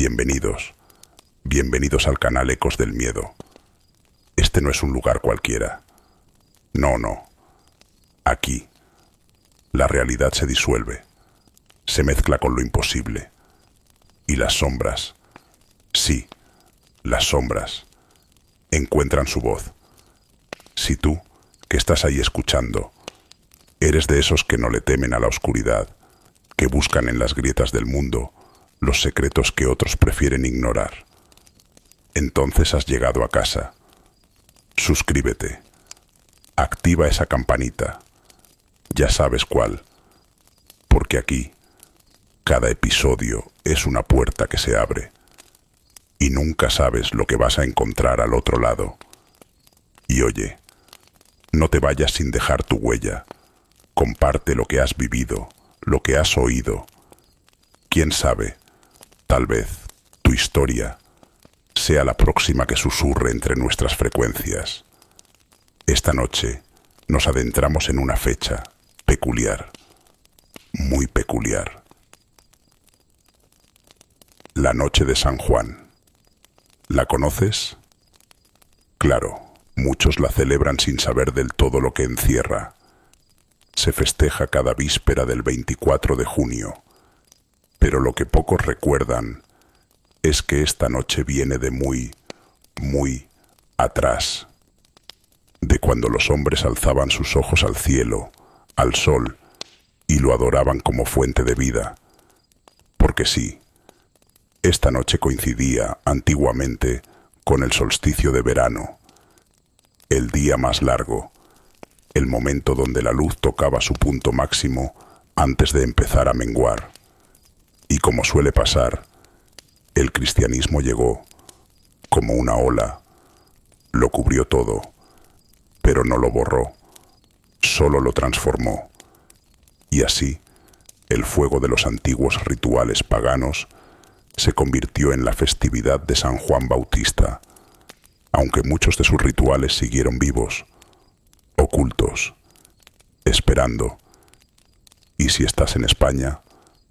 Bienvenidos, bienvenidos al canal Ecos del Miedo. Este no es un lugar cualquiera. No, no. Aquí, la realidad se disuelve, se mezcla con lo imposible. Y las sombras, sí, las sombras, encuentran su voz. Si tú, que estás ahí escuchando, eres de esos que no le temen a la oscuridad, que buscan en las grietas del mundo los secretos que otros prefieren ignorar, entonces has llegado a casa. Suscríbete, activa esa campanita, ya sabes cuál, porque aquí cada episodio es una puerta que se abre y nunca sabes lo que vas a encontrar al otro lado. Y oye, no te vayas sin dejar tu huella, comparte lo que has vivido, lo que has oído. ¿Quién sabe? Tal vez tu historia sea la próxima que susurre entre nuestras frecuencias. Esta noche nos adentramos en una fecha peculiar, muy peculiar. La noche de San Juan. ¿La conoces? Claro, muchos la celebran sin saber del todo lo que encierra. Se festeja cada víspera del 24 de junio. Pero lo que pocos recuerdan es que esta noche viene de muy, muy atrás. De cuando los hombres alzaban sus ojos al cielo, al sol, y lo adoraban como fuente de vida. Porque sí, esta noche coincidía antiguamente con el solsticio de verano, el día más largo, el momento donde la luz tocaba su punto máximo antes de empezar a menguar. Y como suele pasar, el cristianismo llegó como una ola, lo cubrió todo, pero no lo borró, solo lo transformó. Y así, el fuego de los antiguos rituales paganos se convirtió en la festividad de San Juan Bautista, aunque muchos de sus rituales siguieron vivos, ocultos, esperando. Y si estás en España,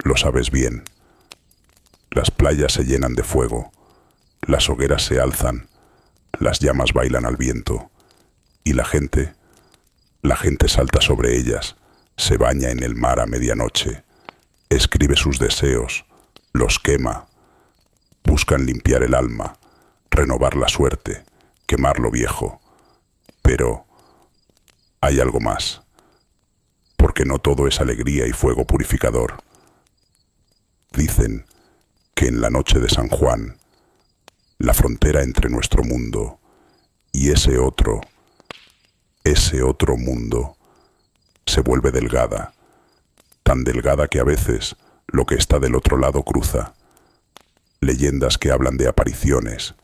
lo sabes bien. Las playas se llenan de fuego, las hogueras se alzan, las llamas bailan al viento, y la gente salta sobre ellas, se baña en el mar a medianoche, escribe sus deseos, los quema, buscan limpiar el alma, renovar la suerte, quemar lo viejo. Pero hay algo más, porque no todo es alegría y fuego purificador. Dicen que en la noche de San Juan, la frontera entre nuestro mundo y ese otro mundo, se vuelve delgada, tan delgada que a veces lo que está del otro lado cruza. Leyendas que hablan de apariciones,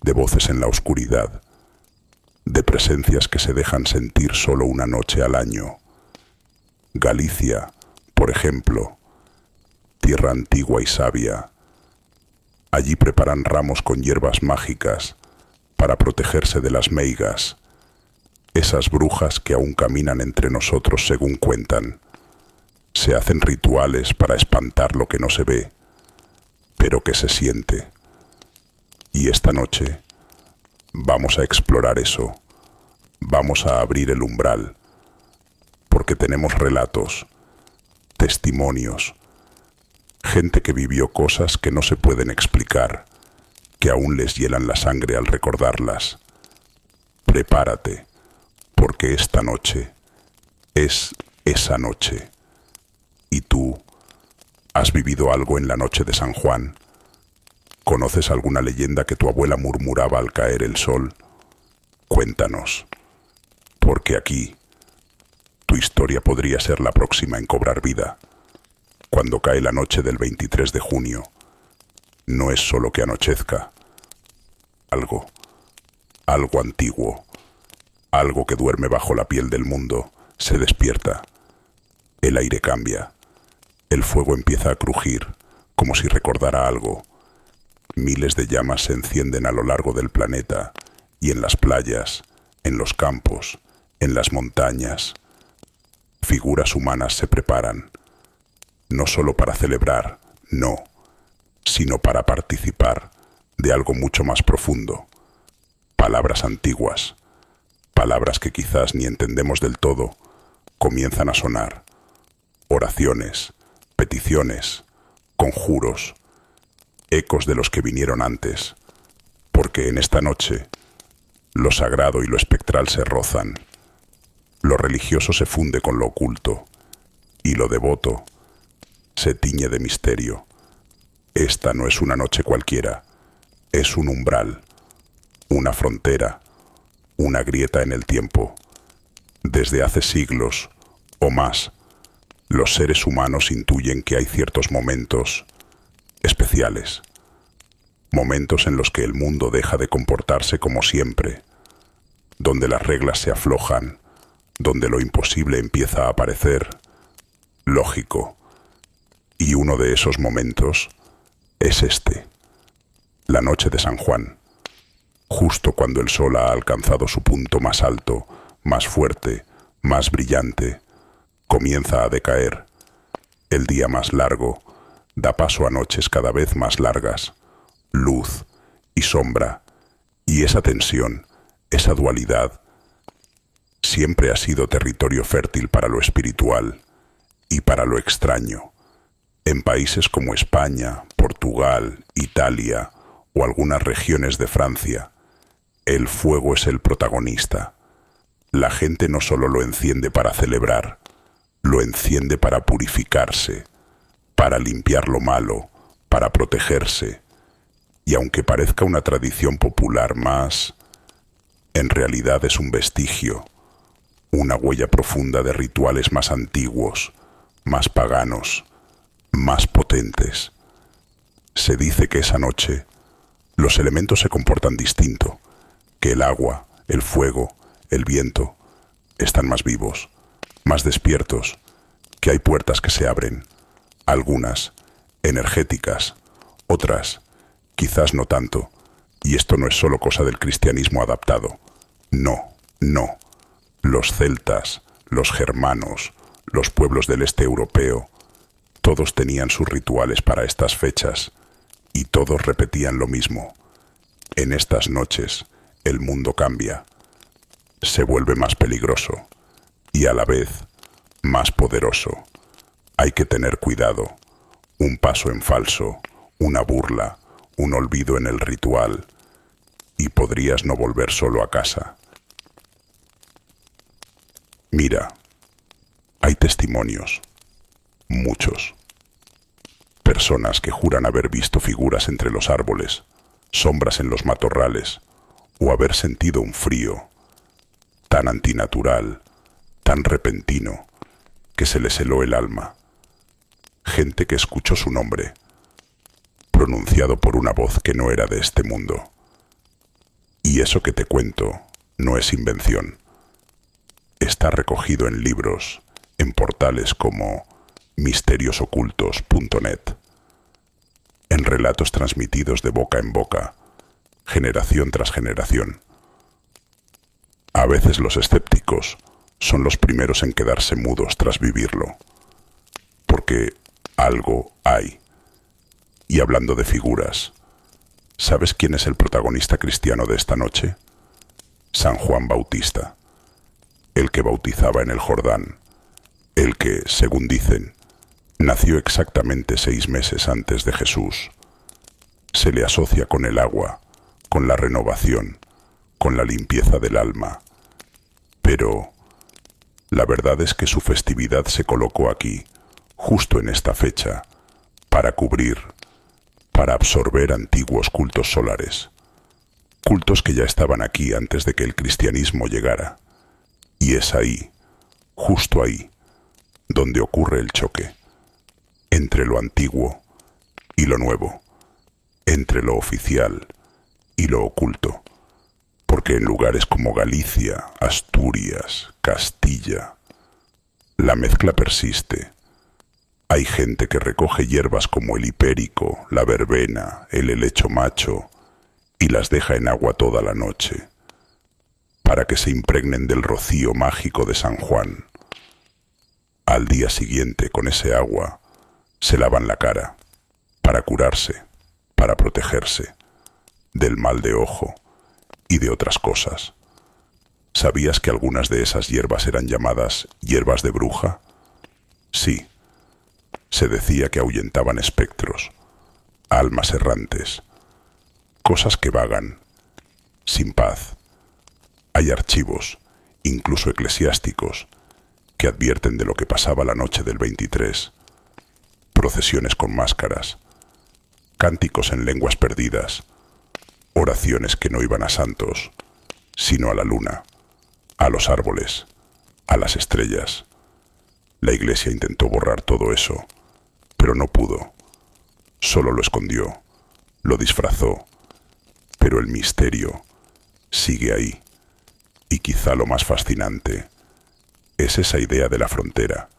de voces en la oscuridad, de presencias que se dejan sentir solo una noche al año. Galicia, por ejemplo, tierra antigua y sabia. Allí preparan ramos con hierbas mágicas para protegerse de las meigas, esas brujas que aún caminan entre nosotros según cuentan. Se hacen rituales para espantar lo que no se ve, pero que se siente. Y esta noche vamos a explorar eso, vamos a abrir el umbral, porque tenemos relatos, testimonios, gente que vivió cosas que no se pueden explicar, que aún les hielan la sangre al recordarlas. Prepárate, porque esta noche es esa noche. ¿Y tú has vivido algo en la noche de San Juan? ¿Conoces alguna leyenda que tu abuela murmuraba al caer el sol? Cuéntanos, porque aquí tu historia podría ser la próxima en cobrar vida. Cuando cae la noche del 23 de junio, no es solo que anochezca. Algo antiguo, algo que duerme bajo la piel del mundo, se despierta. El aire cambia. El fuego empieza a crujir, como si recordara algo. Miles de llamas se encienden a lo largo del planeta, y en las playas, en los campos, en las montañas. Figuras humanas se preparan, no solo para celebrar, no, sino para participar de algo mucho más profundo. Palabras antiguas, palabras que quizás ni entendemos del todo, comienzan a sonar. Oraciones, peticiones, conjuros, ecos de los que vinieron antes, porque en esta noche lo sagrado y lo espectral se rozan, lo religioso se funde con lo oculto y lo devoto se tiñe de misterio. Esta no es una noche cualquiera, es un umbral, una frontera, una grieta en el tiempo. Desde hace siglos o más, los seres humanos intuyen que hay ciertos momentos especiales, momentos en los que el mundo deja de comportarse como siempre, donde las reglas se aflojan, donde lo imposible empieza a parecer lógico. Y uno de esos momentos es este, la noche de San Juan, justo cuando el sol ha alcanzado su punto más alto, más fuerte, más brillante, comienza a decaer. El día más largo da paso a noches cada vez más largas, luz y sombra, y esa tensión, esa dualidad, siempre ha sido territorio fértil para lo espiritual y para lo extraño. En países como España, Portugal, Italia o algunas regiones de Francia, el fuego es el protagonista. La gente no solo lo enciende para celebrar, lo enciende para purificarse, para limpiar lo malo, para protegerse. Y aunque parezca una tradición popular más, en realidad es un vestigio, una huella profunda de rituales más antiguos, más paganos, más potentes. Se dice que esa noche los elementos se comportan distinto, que el agua, el fuego, el viento están más vivos, más despiertos, que hay puertas que se abren, algunas energéticas, otras quizás no tanto, y esto no es solo cosa del cristianismo adaptado. No, no. Los celtas, los germanos, los pueblos del este europeo, todos tenían sus rituales para estas fechas y todos repetían lo mismo. En estas noches el mundo cambia, se vuelve más peligroso y a la vez más poderoso. Hay que tener cuidado, un paso en falso, una burla, un olvido en el ritual y podrías no volver solo a casa. Mira, hay testimonios, muchos. Personas que juran haber visto figuras entre los árboles, sombras en los matorrales, o haber sentido un frío tan antinatural, tan repentino, que se les heló el alma. Gente que escuchó su nombre, pronunciado por una voz que no era de este mundo. Y eso que te cuento no es invención. Está recogido en libros, en portales como misteriosocultos.net, en relatos transmitidos de boca en boca, generación tras generación. A veces los escépticos son los primeros en quedarse mudos tras vivirlo, porque algo hay. Y hablando de figuras, ¿sabes quién es el protagonista cristiano de esta noche? San Juan Bautista, el que bautizaba en el Jordán, el que, según dicen, nació exactamente 6 meses antes de Jesús. Se le asocia con el agua, con la renovación, con la limpieza del alma. Pero la verdad es que su festividad se colocó aquí, justo en esta fecha, para cubrir, para absorber antiguos cultos solares. Cultos que ya estaban aquí antes de que el cristianismo llegara. Y es ahí, justo ahí, donde ocurre el choque entre lo antiguo y lo nuevo, entre lo oficial y lo oculto, porque en lugares como Galicia, Asturias, Castilla, la mezcla persiste. Hay gente que recoge hierbas como el hipérico, la verbena, el helecho macho y las deja en agua toda la noche, para que se impregnen del rocío mágico de San Juan. Al día siguiente, con ese agua, se lavan la cara, para curarse, para protegerse del mal de ojo y de otras cosas. ¿Sabías que algunas de esas hierbas eran llamadas hierbas de bruja? Sí, se decía que ahuyentaban espectros, almas errantes, cosas que vagan, sin paz. Hay archivos, incluso eclesiásticos, que advierten de lo que pasaba la noche del 23. Procesiones con máscaras, cánticos en lenguas perdidas, oraciones que no iban a santos, sino a la luna, a los árboles, a las estrellas. La iglesia intentó borrar todo eso, pero no pudo. Solo lo escondió, lo disfrazó, pero el misterio sigue ahí. Y quizá lo más fascinante es esa idea de la frontera.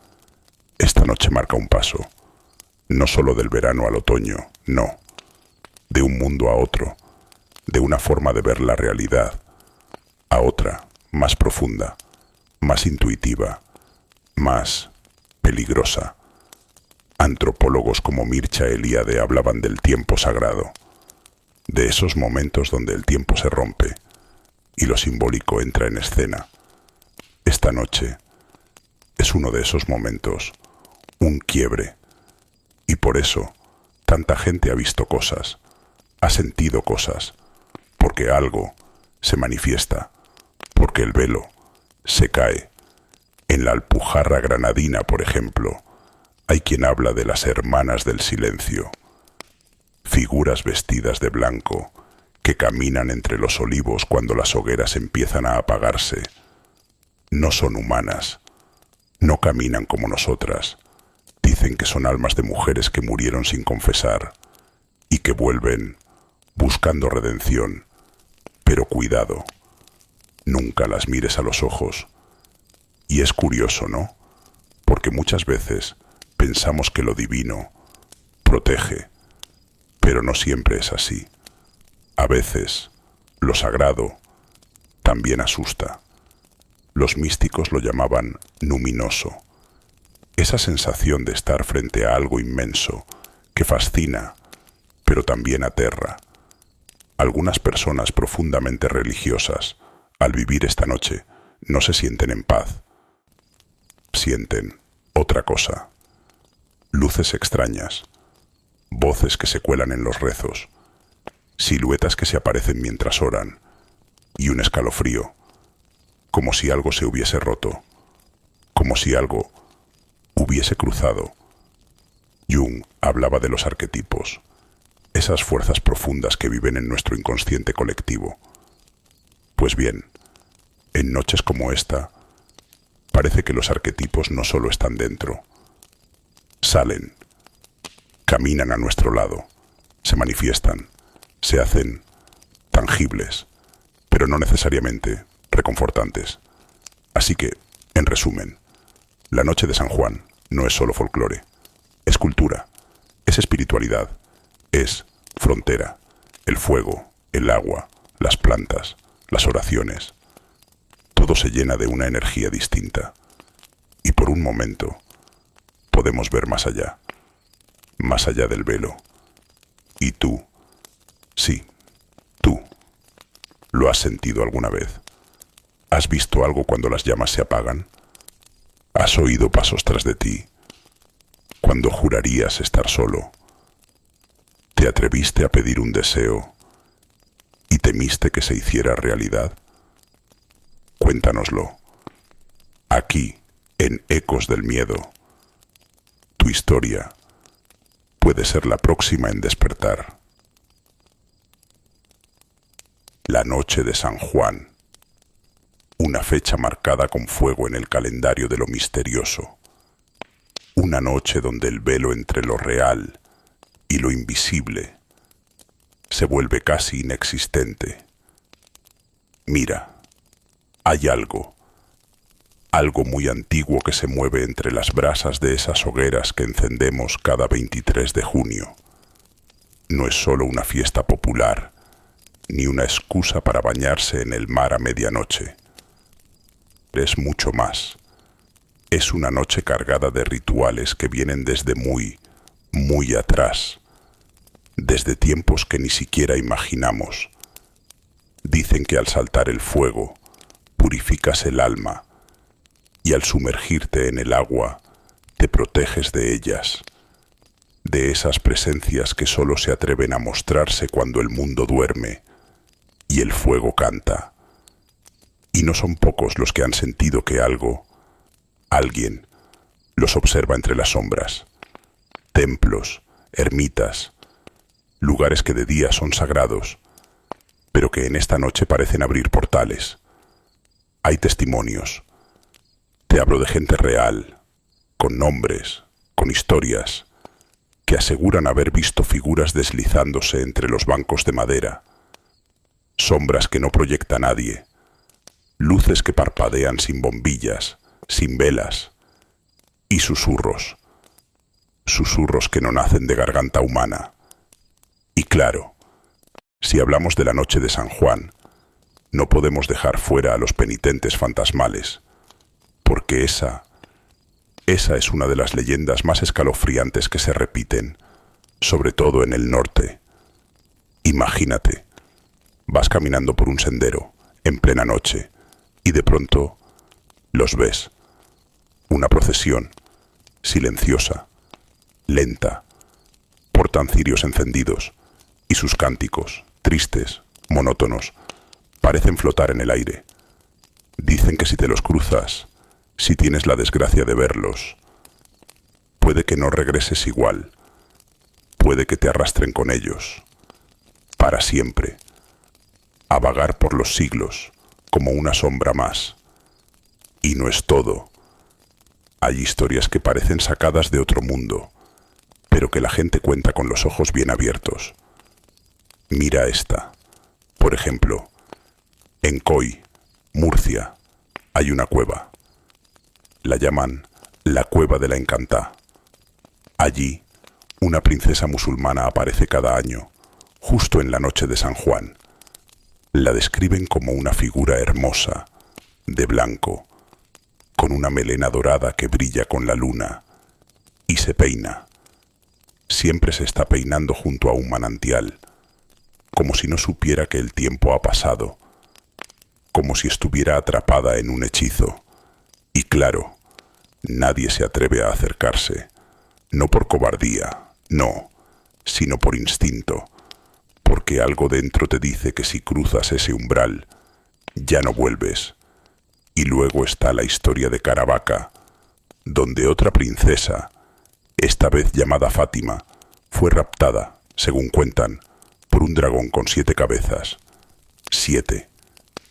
Esta noche marca un paso, no solo del verano al otoño, no, de un mundo a otro, de una forma de ver la realidad a otra, más profunda, más intuitiva, más peligrosa. Antropólogos como Mircea Eliade hablaban del tiempo sagrado, de esos momentos donde el tiempo se rompe y lo simbólico entra en escena. Esta noche es uno de esos momentos, un quiebre, y por eso tanta gente ha visto cosas, ha sentido cosas, porque algo se manifiesta, porque el velo se cae. En la Alpujarra Granadina, por ejemplo, hay quien habla de las hermanas del silencio, figuras vestidas de blanco que caminan entre los olivos cuando las hogueras empiezan a apagarse. No son humanas, no caminan como nosotras. Dicen que son almas de mujeres que murieron sin confesar y que vuelven buscando redención. Pero cuidado, nunca las mires a los ojos. Y es curioso, ¿no? Porque muchas veces pensamos que lo divino protege, pero no siempre es así. A veces, lo sagrado también asusta. Los místicos lo llamaban luminoso. Esa sensación de estar frente a algo inmenso que fascina, pero también aterra. Algunas personas profundamente religiosas, al vivir esta noche, no se sienten en paz. Sienten otra cosa. Luces extrañas, voces que se cuelan en los rezos, siluetas que se aparecen mientras oran, y un escalofrío, como si algo se hubiese roto, como si algo hubiese cruzado. Jung hablaba de los arquetipos, esas fuerzas profundas que viven en nuestro inconsciente colectivo. Pues bien, en noches como esta, parece que los arquetipos no solo están dentro, salen, caminan a nuestro lado, se manifiestan, se hacen tangibles, pero no necesariamente reconfortantes. Así que, en resumen, la noche de San Juan no es solo folclore, es cultura, es espiritualidad, es frontera, el fuego, el agua, las plantas, las oraciones. Todo se llena de una energía distinta y por un momento podemos ver más allá del velo. Y tú, sí, tú, ¿lo has sentido alguna vez? ¿Has visto algo cuando las llamas se apagan? ¿Has oído pasos tras de ti cuando jurarías estar solo? ¿Te atreviste a pedir un deseo y temiste que se hiciera realidad? Cuéntanoslo, aquí, en Ecos del Miedo. Tu historia puede ser la próxima en despertar. La noche de San Juan, una fecha marcada con fuego en el calendario de lo misterioso. Una noche donde el velo entre lo real y lo invisible se vuelve casi inexistente. Mira, hay algo muy antiguo que se mueve entre las brasas de esas hogueras que encendemos cada 23 de junio. No es solo una fiesta popular, ni una excusa para bañarse en el mar a medianoche. Es mucho más. Es una noche cargada de rituales que vienen desde muy, muy atrás. desde tiempos que ni siquiera imaginamos. Dicen que al saltar el fuego, purificas el alma, y al sumergirte en el agua, te proteges de ellas, de esas presencias que solo se atreven a mostrarse cuando el mundo duerme y el fuego canta. Y no son pocos los que han sentido que alguien, los observa entre las sombras. Templos, ermitas, lugares que de día son sagrados, pero que en esta noche parecen abrir portales. Hay testimonios. Te hablo de gente real, con nombres, con historias, que aseguran haber visto figuras deslizándose entre los bancos de madera, sombras que no proyecta nadie, luces que parpadean sin bombillas, sin velas, y susurros que no nacen de garganta humana. Y claro, si hablamos de la noche de San Juan, no podemos dejar fuera a los penitentes fantasmales, porque esa es una de las leyendas más escalofriantes que se repiten, sobre todo en el norte. Imagínate, vas caminando por un sendero, en plena noche, y de pronto los ves. Una procesión, silenciosa, lenta, portan cirios encendidos, y sus cánticos, tristes, monótonos, parecen flotar en el aire. Dicen que si te los cruzas, si tienes la desgracia de verlos, puede que no regreses igual, puede que te arrastren con ellos, para siempre, a vagar por los siglos como una sombra más. Y no es todo. Hay historias que parecen sacadas de otro mundo, pero que la gente cuenta con los ojos bien abiertos. Mira esta. Por ejemplo, en Coy, Murcia, hay una cueva. La llaman la Cueva de la Encantá. Allí, una princesa musulmana aparece cada año, justo en la noche de San Juan. La describen como una figura hermosa, de blanco, con una melena dorada que brilla con la luna, y se peina. Siempre se está peinando junto a un manantial, como si no supiera que el tiempo ha pasado, como si estuviera atrapada en un hechizo. Y claro, nadie se atreve a acercarse, no por cobardía, no, sino por instinto, porque algo dentro te dice que si cruzas ese umbral, ya no vuelves. Y luego está la historia de Caravaca, donde otra princesa, esta vez llamada Fátima, fue raptada, según cuentan, por un dragón con 7 cabezas. 7.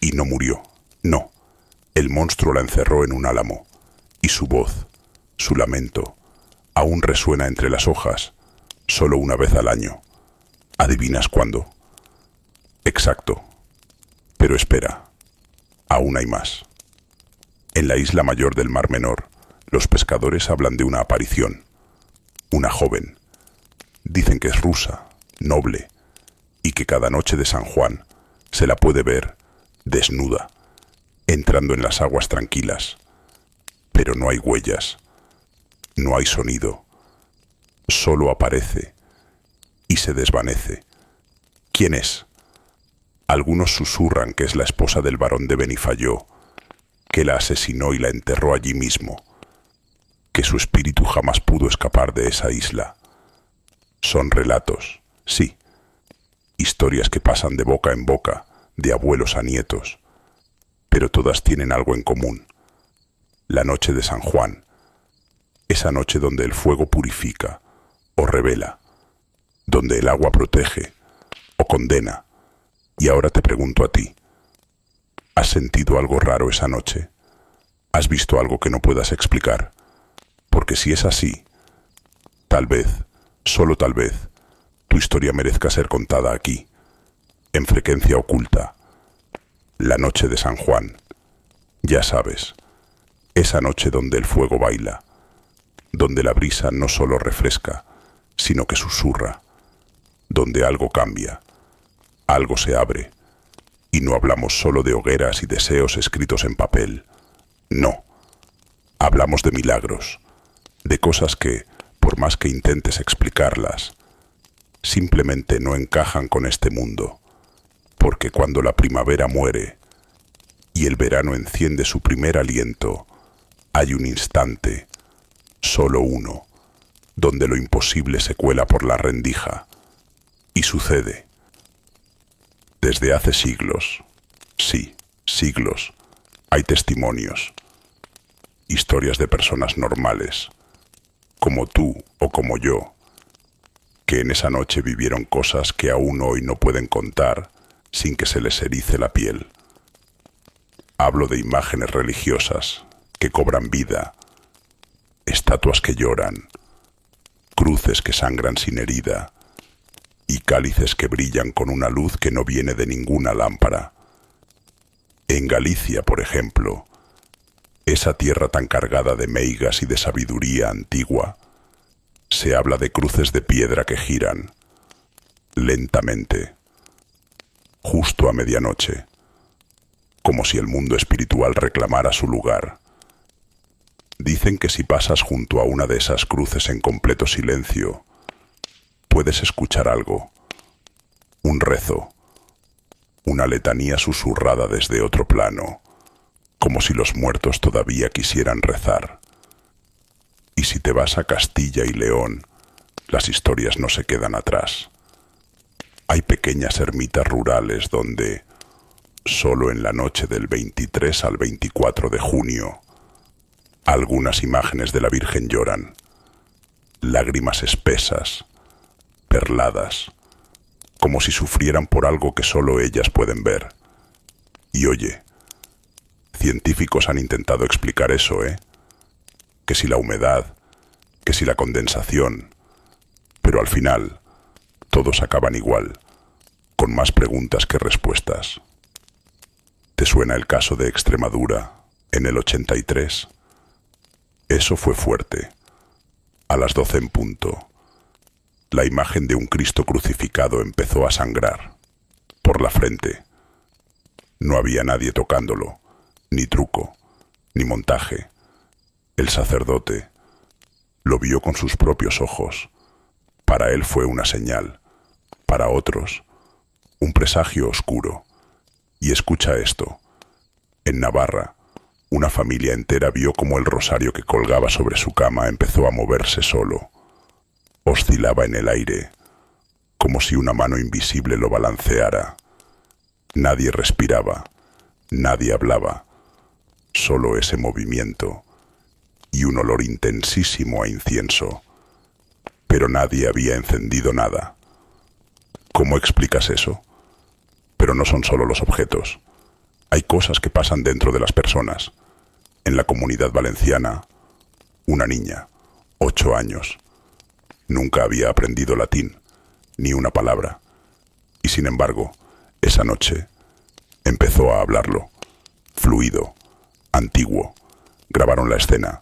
Y no murió, no. El monstruo la encerró en un álamo, y su voz, su lamento, aún resuena entre las hojas, solo una vez al año. ¿Adivinas cuándo? Exacto. Pero espera, aún hay más. En la isla mayor del Mar Menor, los pescadores hablan de una aparición. Una joven. Dicen que es rusa, noble, y que cada noche de San Juan se la puede ver desnuda, entrando en las aguas tranquilas. Pero no hay huellas, no hay sonido, solo aparece y se desvanece. ¿Quién es? Algunos susurran que es la esposa del barón de Benifayó, que la asesinó y la enterró allí mismo, que su espíritu jamás pudo escapar de esa isla. Son relatos, sí, historias que pasan de boca en boca, de abuelos a nietos, pero todas tienen algo en común. La noche de San Juan, esa noche donde el fuego purifica o revela, donde el agua protege o condena. Y ahora te pregunto a ti, ¿has sentido algo raro esa noche? ¿Has visto algo que no puedas explicar? Porque si es así, tal vez, solo tal vez, tu historia merezca ser contada aquí, en Frecuencia Oculta. La noche de San Juan, ya sabes, esa noche donde el fuego baila, donde la brisa no solo refresca, sino que susurra, donde algo cambia, algo se abre, y no hablamos solo de hogueras y deseos escritos en papel, no, hablamos de milagros, de cosas que, por más que intentes explicarlas, simplemente no encajan con este mundo, porque cuando la primavera muere y el verano enciende su primer aliento, hay un instante, solo uno, donde lo imposible se cuela por la rendija. Y sucede. Desde hace siglos, sí, siglos, hay testimonios, historias de personas normales, como tú o como yo, que en esa noche vivieron cosas que aún hoy no pueden contar sin que se les erice la piel. Hablo de imágenes religiosas que cobran vida, estatuas que lloran, cruces que sangran sin herida y cálices que brillan con una luz que no viene de ninguna lámpara. En Galicia, por ejemplo, esa tierra tan cargada de meigas y de sabiduría antigua, se habla de cruces de piedra que giran, lentamente, justo a medianoche, como si el mundo espiritual reclamara su lugar. Dicen que si pasas junto a una de esas cruces en completo silencio, puedes escuchar algo, un rezo, una letanía susurrada desde otro plano, como si los muertos todavía quisieran rezar. Y si te vas a Castilla y León, las historias no se quedan atrás. Hay pequeñas ermitas rurales donde, solo en la noche del 23 al 24 de junio, algunas imágenes de la Virgen lloran, lágrimas espesas, perladas, como si sufrieran por algo que solo ellas pueden ver. Y oye, científicos han intentado explicar eso, que si la humedad, que si la condensación, pero al final todos acaban igual, con más preguntas que respuestas. ¿Te suena el caso de Extremadura en el 83? Eso fue fuerte. A las 12 en punto, la imagen de un Cristo crucificado empezó a sangrar por la frente. No había nadie tocándolo, ni truco, ni montaje. El sacerdote lo vio con sus propios ojos. Para él fue una señal, para otros, un presagio oscuro. Y escucha esto. En Navarra, una familia entera vio cómo el rosario que colgaba sobre su cama empezó a moverse solo. Oscilaba en el aire, como si una mano invisible lo balanceara. Nadie respiraba, nadie hablaba, solo ese movimiento y un olor intensísimo a incienso. Pero nadie había encendido nada. ¿Cómo explicas eso? Pero no son solo los objetos. Hay cosas que pasan dentro de las personas. En la Comunidad Valenciana, una niña, 8 años, nunca había aprendido latín, ni una palabra. Y sin embargo, esa noche empezó a hablarlo, fluido, antiguo. Grabaron la escena,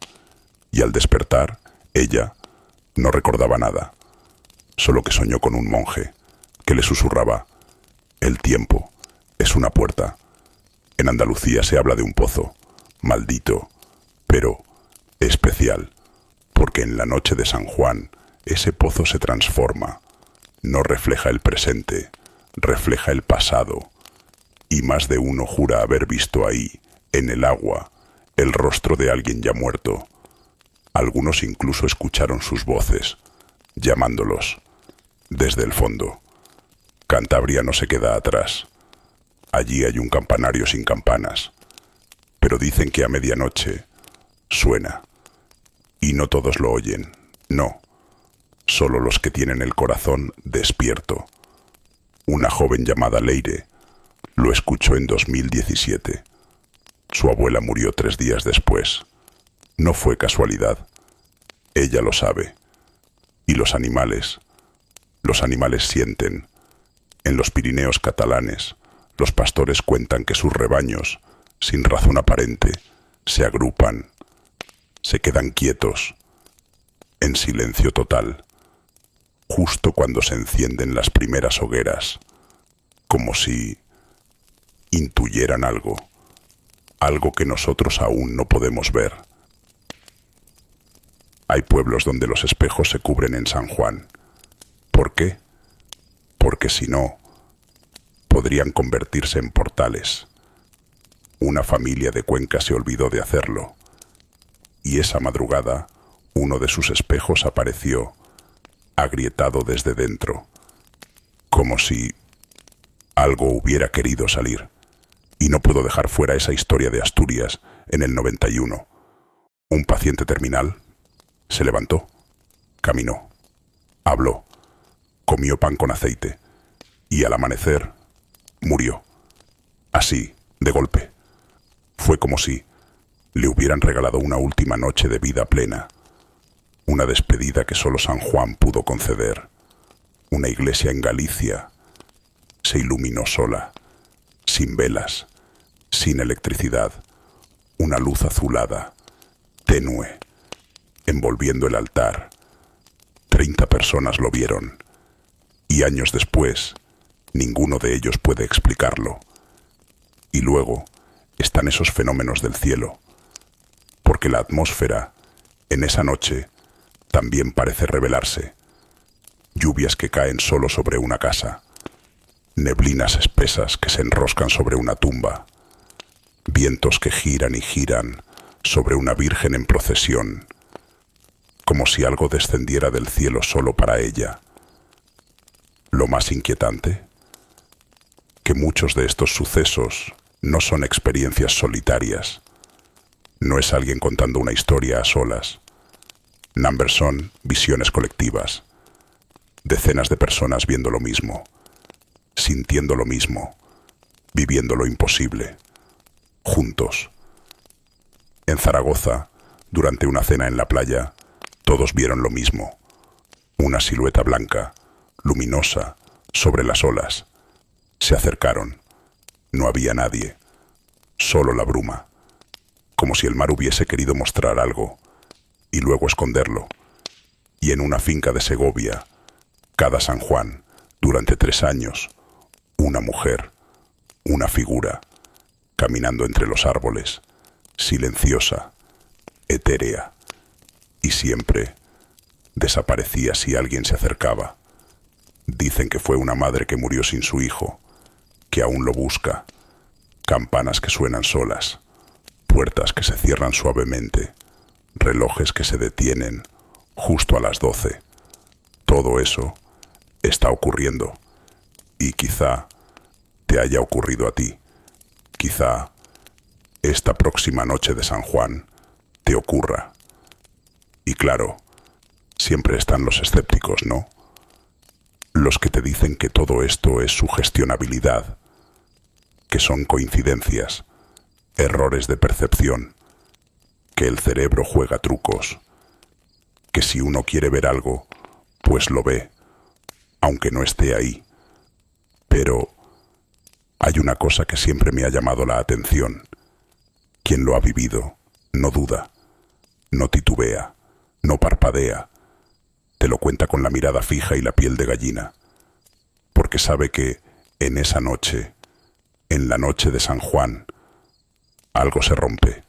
y al despertar, ella no recordaba nada, solo que soñó con un monje que le susurraba: el tiempo es una puerta. En Andalucía se habla de un pozo, maldito, pero especial, porque en la noche de San Juan ese pozo se transforma, no refleja el presente, refleja el pasado, y más de uno jura haber visto ahí, en el agua, el rostro de alguien ya muerto. Algunos incluso escucharon sus voces, llamándolos desde el fondo. Cantabria no se queda atrás. Allí hay un campanario sin campanas, pero dicen que a medianoche suena. Y no todos lo oyen, no, solo los que tienen el corazón despierto. Una joven llamada Leire lo escuchó en 2017. Su abuela murió 3 días después. No fue casualidad. Ella lo sabe. Y los animales sienten. En los Pirineos catalanes, los pastores cuentan que sus rebaños, sin razón aparente, se agrupan, se quedan quietos, en silencio total, justo cuando se encienden las primeras hogueras, como si intuyeran algo, algo que nosotros aún no podemos ver. Hay pueblos donde los espejos se cubren en San Juan. ¿Por qué? porque si no, podrían convertirse en portales. Una familia de Cuenca se olvidó de hacerlo, y esa madrugada uno de sus espejos apareció, agrietado desde dentro, como si algo hubiera querido salir. Y no puedo dejar fuera esa historia de Asturias en el 91. Un paciente terminal se levantó, caminó, habló, comió pan con aceite y al amanecer murió. Así, de golpe. Fue como si le hubieran regalado una última noche de vida plena, una despedida que solo San Juan pudo conceder. Una iglesia en Galicia se iluminó sola, sin velas, sin electricidad, una luz azulada, tenue, envolviendo el altar. 30 personas lo vieron, y años después, ninguno de ellos puede explicarlo. Y luego están esos fenómenos del cielo, porque la atmósfera, en esa noche, también parece revelarse. Lluvias que caen solo sobre una casa, neblinas espesas que se enroscan sobre una tumba, vientos que giran y giran sobre una virgen en procesión, como si algo descendiera del cielo solo para ella. Lo más inquietante, que muchos de estos sucesos no son experiencias solitarias. No es alguien contando una historia a solas. Numbers son visiones colectivas. Decenas de personas viendo lo mismo, sintiendo lo mismo, viviendo lo imposible, juntos. En Zaragoza, durante una cena en la playa, todos vieron lo mismo. Una silueta blanca, luminosa, sobre las olas. Se acercaron. No había nadie, solo la bruma, como si el mar hubiese querido mostrar algo y luego esconderlo. Y en una finca de Segovia, cada San Juan, durante 3 años, una mujer, una figura, caminando entre los árboles, silenciosa, etérea, y siempre desaparecía si alguien se acercaba. Dicen que fue una madre que murió sin su hijo, que aún lo busca, campanas que suenan solas, puertas que se cierran suavemente, relojes que se detienen justo a las 12. Todo eso está ocurriendo, y quizá te haya ocurrido a ti. Quizá esta próxima noche de San Juan te ocurra. Y claro, siempre están los escépticos, ¿no? Los que te dicen que todo esto es sugestionabilidad, que son coincidencias, errores de percepción, que el cerebro juega trucos, que si uno quiere ver algo, pues lo ve, aunque no esté ahí. Pero hay una cosa que siempre me ha llamado la atención. Quien lo ha vivido no duda, no titubea, no parpadea, te lo cuenta con la mirada fija y la piel de gallina, porque sabe que en esa noche, en la noche de San Juan, algo se rompe,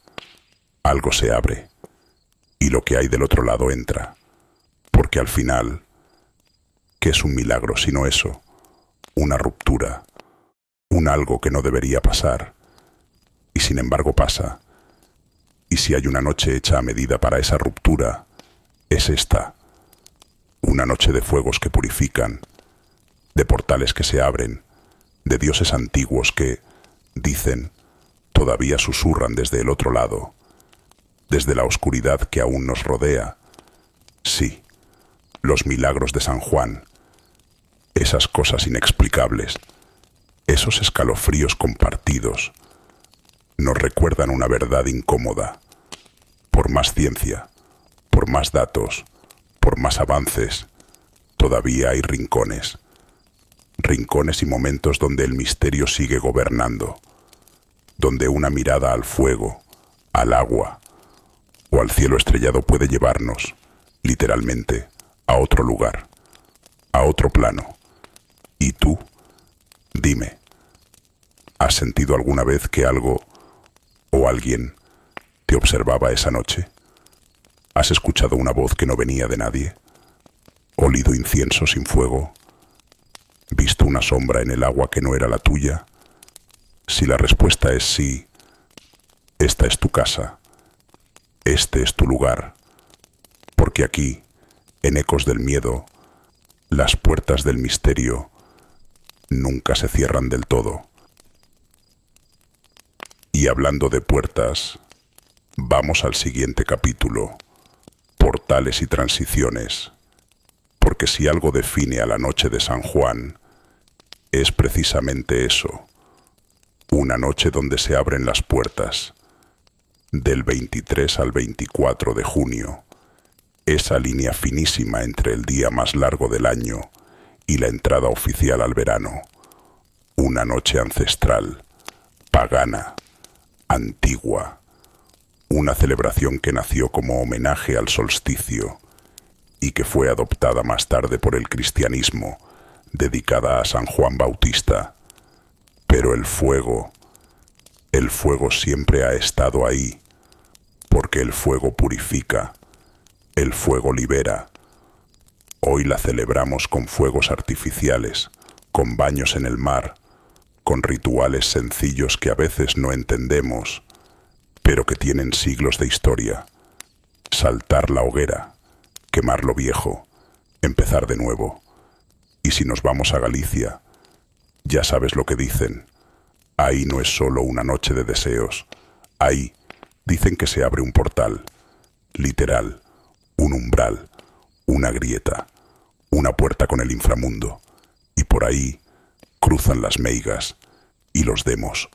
algo se abre, y lo que hay del otro lado entra, porque al final, ¿qué es un milagro sino eso? Una ruptura, un algo que no debería pasar, y sin embargo pasa. Y si hay una noche hecha a medida para esa ruptura, es esta, una noche de fuegos que purifican, de portales que se abren, de dioses antiguos que, dicen, todavía susurran desde el otro lado, desde la oscuridad que aún nos rodea. Sí, los milagros de San Juan, esas cosas inexplicables, esos escalofríos compartidos, nos recuerdan una verdad incómoda. Por más ciencia, por más datos, por más avances, todavía hay rincones y momentos donde el misterio sigue gobernando, donde una mirada al fuego, al agua o al cielo estrellado puede llevarnos, literalmente, a otro lugar, a otro plano. ¿Y tú? Dime, ¿has sentido alguna vez que algo o alguien te observaba esa noche? ¿Has escuchado una voz que no venía de nadie? ¿Olido incienso sin fuego? ¿Visto una sombra en el agua que no era la tuya? Si la respuesta es sí, esta es tu casa, este es tu lugar, porque aquí, en Ecos del Miedo, las puertas del misterio nunca se cierran del todo. Y hablando de puertas, vamos al siguiente capítulo, portales y transiciones, porque si algo define a la noche de San Juan, es precisamente eso, una noche donde se abren las puertas, del 23 al 24 de junio, esa línea finísima entre el día más largo del año y la entrada oficial al verano, una noche ancestral, pagana, antigua, una celebración que nació como homenaje al solsticio y que fue adoptada más tarde por el cristianismo, dedicada a San Juan Bautista. Pero el fuego siempre ha estado ahí, porque el fuego purifica, el fuego libera. Hoy la celebramos con fuegos artificiales, con baños en el mar, con rituales sencillos que a veces no entendemos, pero que tienen siglos de historia. Saltar la hoguera, quemar lo viejo, empezar de nuevo. Y si nos vamos a Galicia, ya sabes lo que dicen. Ahí no es solo una noche de deseos. Ahí dicen que se abre un portal, literal, un umbral, una grieta, una puerta con el inframundo. Y por ahí cruzan las meigas y los demos,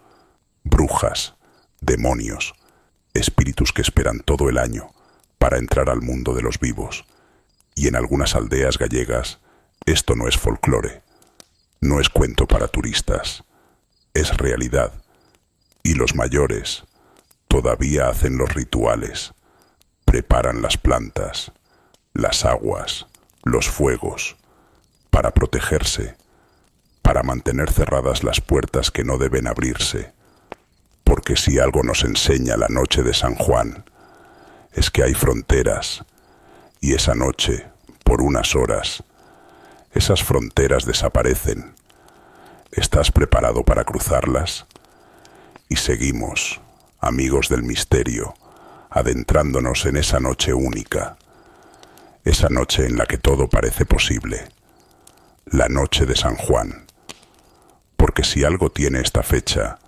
brujas, demonios, espíritus que esperan todo el año para entrar al mundo de los vivos. Y en algunas aldeas gallegas, esto no es folclore, no es cuento para turistas, es realidad. Y los mayores todavía hacen los rituales, preparan las plantas, las aguas, los fuegos, para protegerse, para mantener cerradas las puertas que no deben abrirse. Porque si algo nos enseña la noche de San Juan, es que hay fronteras, y esa noche, por unas horas, esas fronteras desaparecen. ¿Estás preparado para cruzarlas? Y seguimos, amigos del misterio, adentrándonos en esa noche única, esa noche en la que todo parece posible, la noche de San Juan. Porque si algo tiene esta fecha,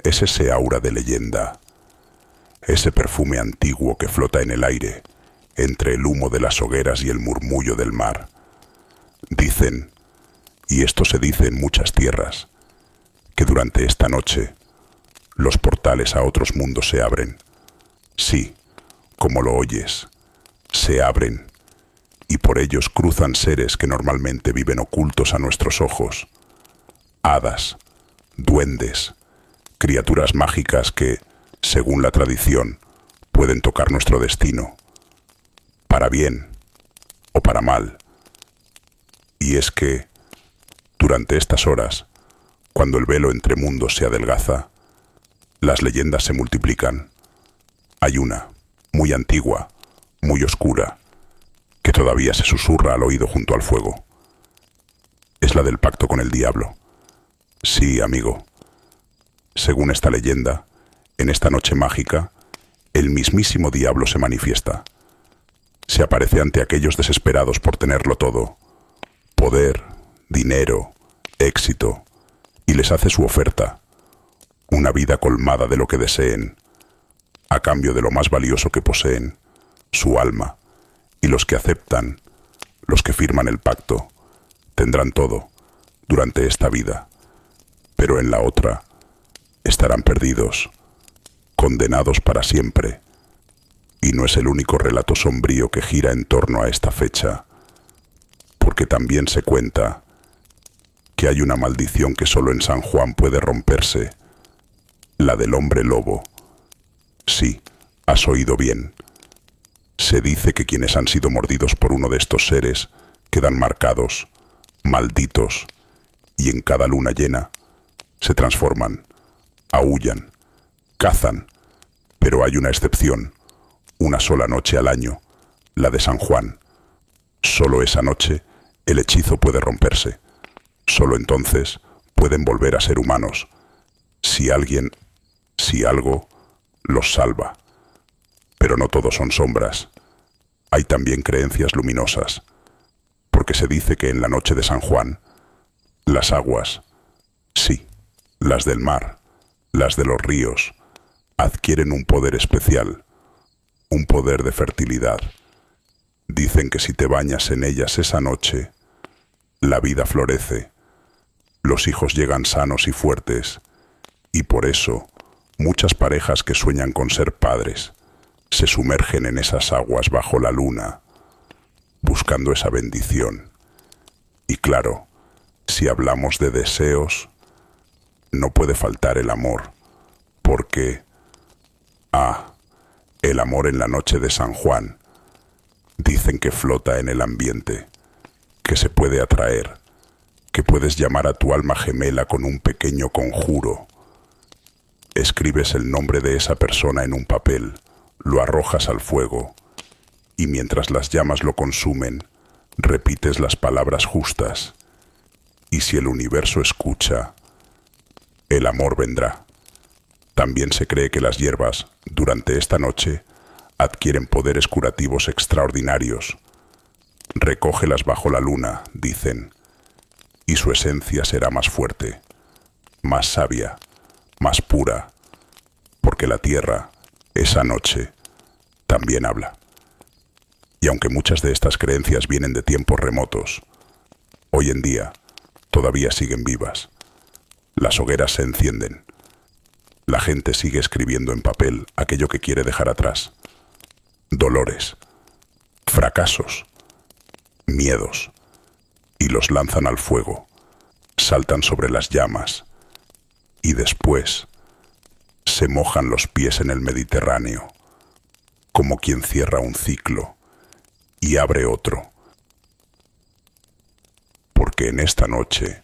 es ese aura de leyenda, ese perfume antiguo que flota en el aire, entre el humo de las hogueras y el murmullo del mar. Dicen, y esto se dice en muchas tierras, que durante esta noche los portales a otros mundos se abren. Sí, como lo oyes, se abren, y por ellos cruzan seres que normalmente viven ocultos a nuestros ojos. Hadas, duendes, criaturas mágicas que, según la tradición, pueden tocar nuestro destino, para bien o para mal. Y es que, durante estas horas, cuando el velo entre mundos se adelgaza, las leyendas se multiplican. Hay una, muy antigua, muy oscura, que todavía se susurra al oído junto al fuego. Es la del pacto con el diablo. Sí, amigo. Según esta leyenda, en esta noche mágica, el mismísimo diablo se manifiesta. Se aparece ante aquellos desesperados por tenerlo todo: poder, dinero, éxito, y les hace su oferta, una vida colmada de lo que deseen, a cambio de lo más valioso que poseen, su alma. Y los que aceptan, los que firman el pacto, tendrán todo durante esta vida, pero en la otra estarán perdidos, condenados para siempre. Y no es el único relato sombrío que gira en torno a esta fecha, porque también se cuenta que hay una maldición que solo en San Juan puede romperse, la del hombre lobo. Sí, has oído bien. Se dice que quienes han sido mordidos por uno de estos seres quedan marcados, malditos, y en cada luna llena se transforman, aúllan, cazan. Pero hay una excepción, una sola noche al año, la de San Juan. Solo esa noche el hechizo puede romperse. Solo entonces pueden volver a ser humanos, si alguien, si algo, los salva. Pero no todos son sombras. Hay también creencias luminosas, porque se dice que en la noche de San Juan, las aguas, sí, las del mar, las de los ríos, adquieren un poder especial, un poder de fertilidad. Dicen que si te bañas en ellas esa noche, la vida florece, los hijos llegan sanos y fuertes, y por eso muchas parejas que sueñan con ser padres se sumergen en esas aguas bajo la luna, buscando esa bendición. Y claro, si hablamos de deseos, no puede faltar el amor, porque, el amor en la noche de San Juan, dicen que flota en el ambiente, que se puede atraer, que puedes llamar a tu alma gemela con un pequeño conjuro. Escribes el nombre de esa persona en un papel, lo arrojas al fuego, y mientras las llamas lo consumen, repites las palabras justas. Y si el universo escucha, el amor vendrá. También se cree que las hierbas, durante esta noche, adquieren poderes curativos extraordinarios. Recógelas bajo la luna, dicen, y su esencia será más fuerte, más sabia, más pura, porque la tierra, esa noche, también habla. Y aunque muchas de estas creencias vienen de tiempos remotos, hoy en día todavía siguen vivas. Las hogueras se encienden. La gente sigue escribiendo en papel aquello que quiere dejar atrás. Dolores, fracasos, miedos, y los lanzan al fuego, saltan sobre las llamas, y después se mojan los pies en el Mediterráneo, como quien cierra un ciclo y abre otro. Porque en esta noche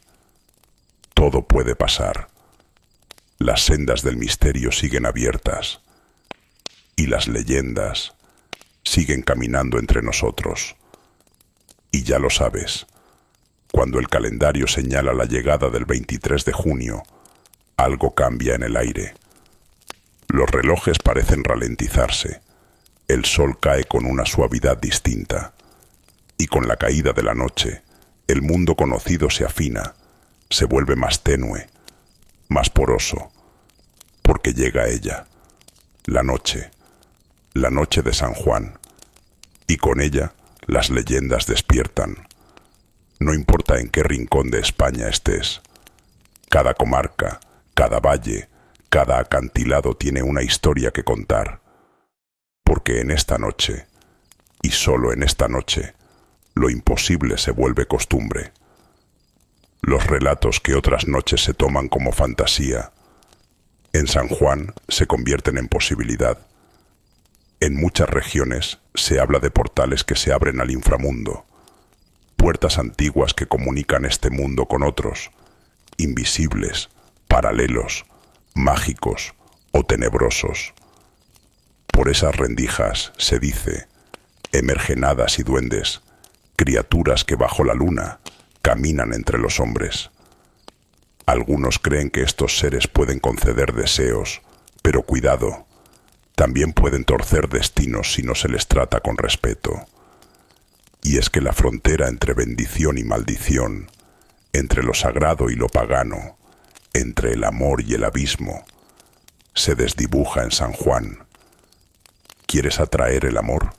todo puede pasar. Las sendas del misterio siguen abiertas y las leyendas siguen caminando entre nosotros. Y ya lo sabes, cuando el calendario señala la llegada del 23 de junio, algo cambia en el aire. Los relojes parecen ralentizarse, el sol cae con una suavidad distinta, y con la caída de la noche, el mundo conocido se afina, se vuelve más tenue, más poroso, porque llega ella, la noche de San Juan, y con ella las leyendas despiertan. No importa en qué rincón de España estés, cada comarca, cada valle, cada acantilado tiene una historia que contar, porque en esta noche, y solo en esta noche, lo imposible se vuelve costumbre. Los relatos que otras noches se toman como fantasía, en San Juan se convierten en posibilidad. En muchas regiones se habla de portales que se abren al inframundo, puertas antiguas que comunican este mundo con otros, invisibles, paralelos, mágicos o tenebrosos. Por esas rendijas, se dice, emergen hadas y duendes, criaturas que bajo la luna caminan entre los hombres. Algunos creen que estos seres pueden conceder deseos, pero cuidado, también pueden torcer destinos si no se les trata con respeto. Y es que la frontera entre bendición y maldición, entre lo sagrado y lo pagano, entre el amor y el abismo, se desdibuja en San Juan. ¿Quieres atraer el amor?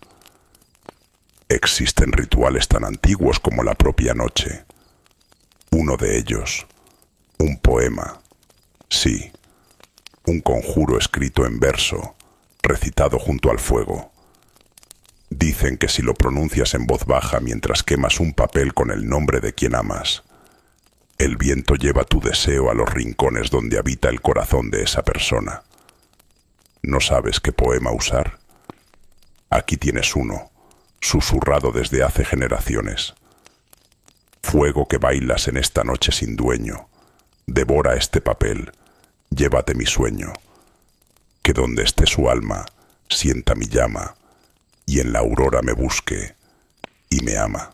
Existen rituales tan antiguos como la propia noche. Uno de ellos, un poema, sí, un conjuro escrito en verso, recitado junto al fuego. Dicen que si lo pronuncias en voz baja mientras quemas un papel con el nombre de quien amas, el viento lleva tu deseo a los rincones donde habita el corazón de esa persona. ¿No sabes qué poema usar? Aquí tienes uno, susurrado desde hace generaciones. Fuego que bailas en esta noche sin dueño, devora este papel, llévate mi sueño, que donde esté su alma, sienta mi llama, y en la aurora me busque y me ama.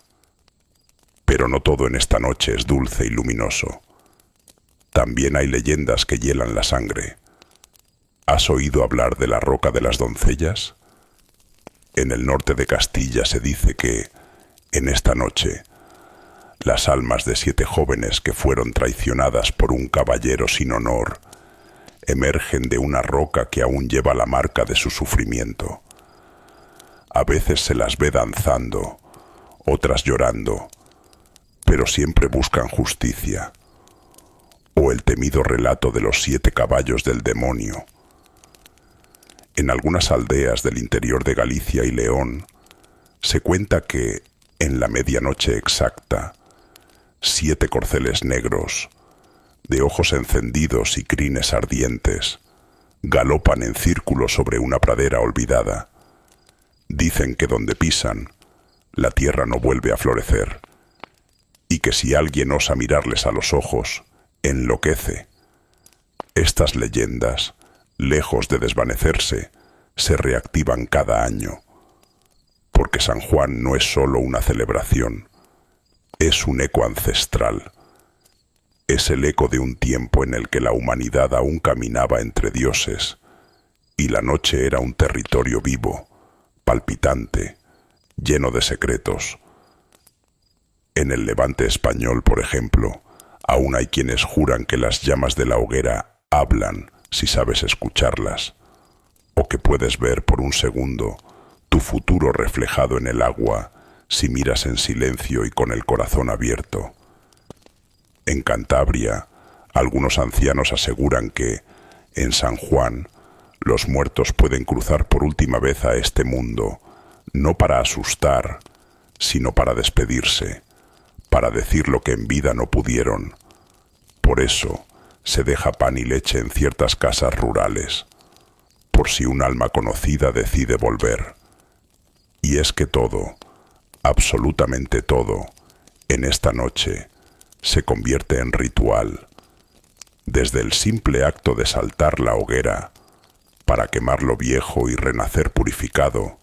Pero no todo en esta noche es dulce y luminoso. También hay leyendas que hielan la sangre. ¿Has oído hablar de la Roca de las Doncellas? En el norte de Castilla se dice que, en esta noche, las almas de 7 jóvenes que fueron traicionadas por un caballero sin honor emergen de una roca que aún lleva la marca de su sufrimiento. A veces se las ve danzando, otras llorando, pero siempre buscan justicia. O el temido relato de los 7 caballos del demonio. En algunas aldeas del interior de Galicia y León se cuenta que, en la medianoche exacta, 7 corceles negros, de ojos encendidos y crines ardientes, galopan en círculo sobre una pradera olvidada. Dicen que donde pisan, la tierra no vuelve a florecer, y que si alguien osa mirarles a los ojos, enloquece. Estas leyendas, lejos de desvanecerse, se reactivan cada año, porque San Juan no es solo una celebración, es un eco ancestral. Es el eco de un tiempo en el que la humanidad aún caminaba entre dioses, y la noche era un territorio vivo, palpitante, lleno de secretos. En el Levante español, por ejemplo, aún hay quienes juran que las llamas de la hoguera hablan si sabes escucharlas, o que puedes ver por un segundo tu futuro reflejado en el agua si miras en silencio y con el corazón abierto. En Cantabria, algunos ancianos aseguran que, en San Juan, los muertos pueden cruzar por última vez a este mundo, no para asustar, sino para despedirse, para decir lo que en vida no pudieron. Por eso, se deja pan y leche en ciertas casas rurales, por si un alma conocida decide volver. Y es que todo, absolutamente todo, en esta noche, se convierte en ritual, desde el simple acto de saltar la hoguera para quemar lo viejo y renacer purificado,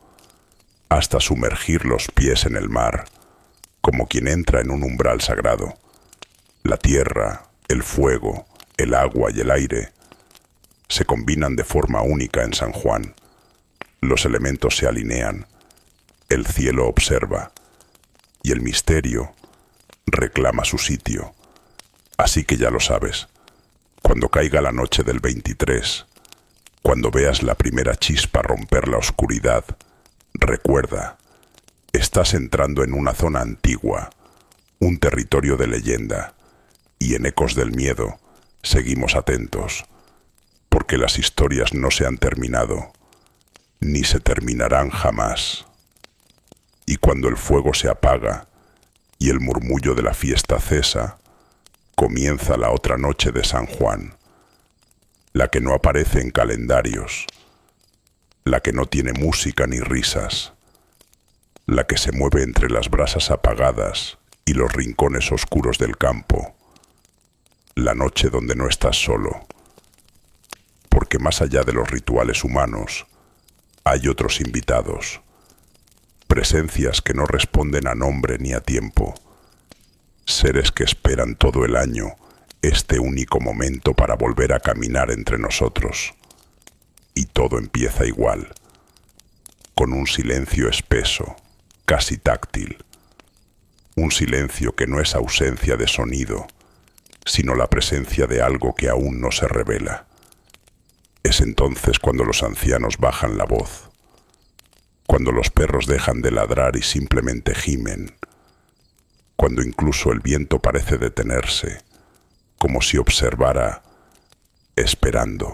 hasta sumergir los pies en el mar, como quien entra en un umbral sagrado. La tierra, el fuego, el agua y el aire se combinan de forma única en San Juan. Los elementos se alinean, el cielo observa y el misterio reclama su sitio. Así que ya lo sabes, cuando caiga la noche del 23, cuando veas la primera chispa romper la oscuridad, recuerda, estás entrando en una zona antigua, un territorio de leyenda, y en Ecos del Miedo seguimos atentos, porque las historias no se han terminado, ni se terminarán jamás. Y cuando el fuego se apaga y el murmullo de la fiesta cesa, comienza la otra noche de San Juan, la que no aparece en calendarios, la que no tiene música ni risas, la que se mueve entre las brasas apagadas y los rincones oscuros del campo, la noche donde no estás solo, porque más allá de los rituales humanos, hay otros invitados, presencias que no responden a nombre ni a tiempo, seres que esperan todo el año este único momento para volver a caminar entre nosotros. Y todo empieza igual, con un silencio espeso, casi táctil, un silencio que no es ausencia de sonido, sino la presencia de algo que aún no se revela. Es entonces cuando los ancianos bajan la voz, cuando los perros dejan de ladrar y simplemente gimen, cuando incluso el viento parece detenerse, como si observara, esperando.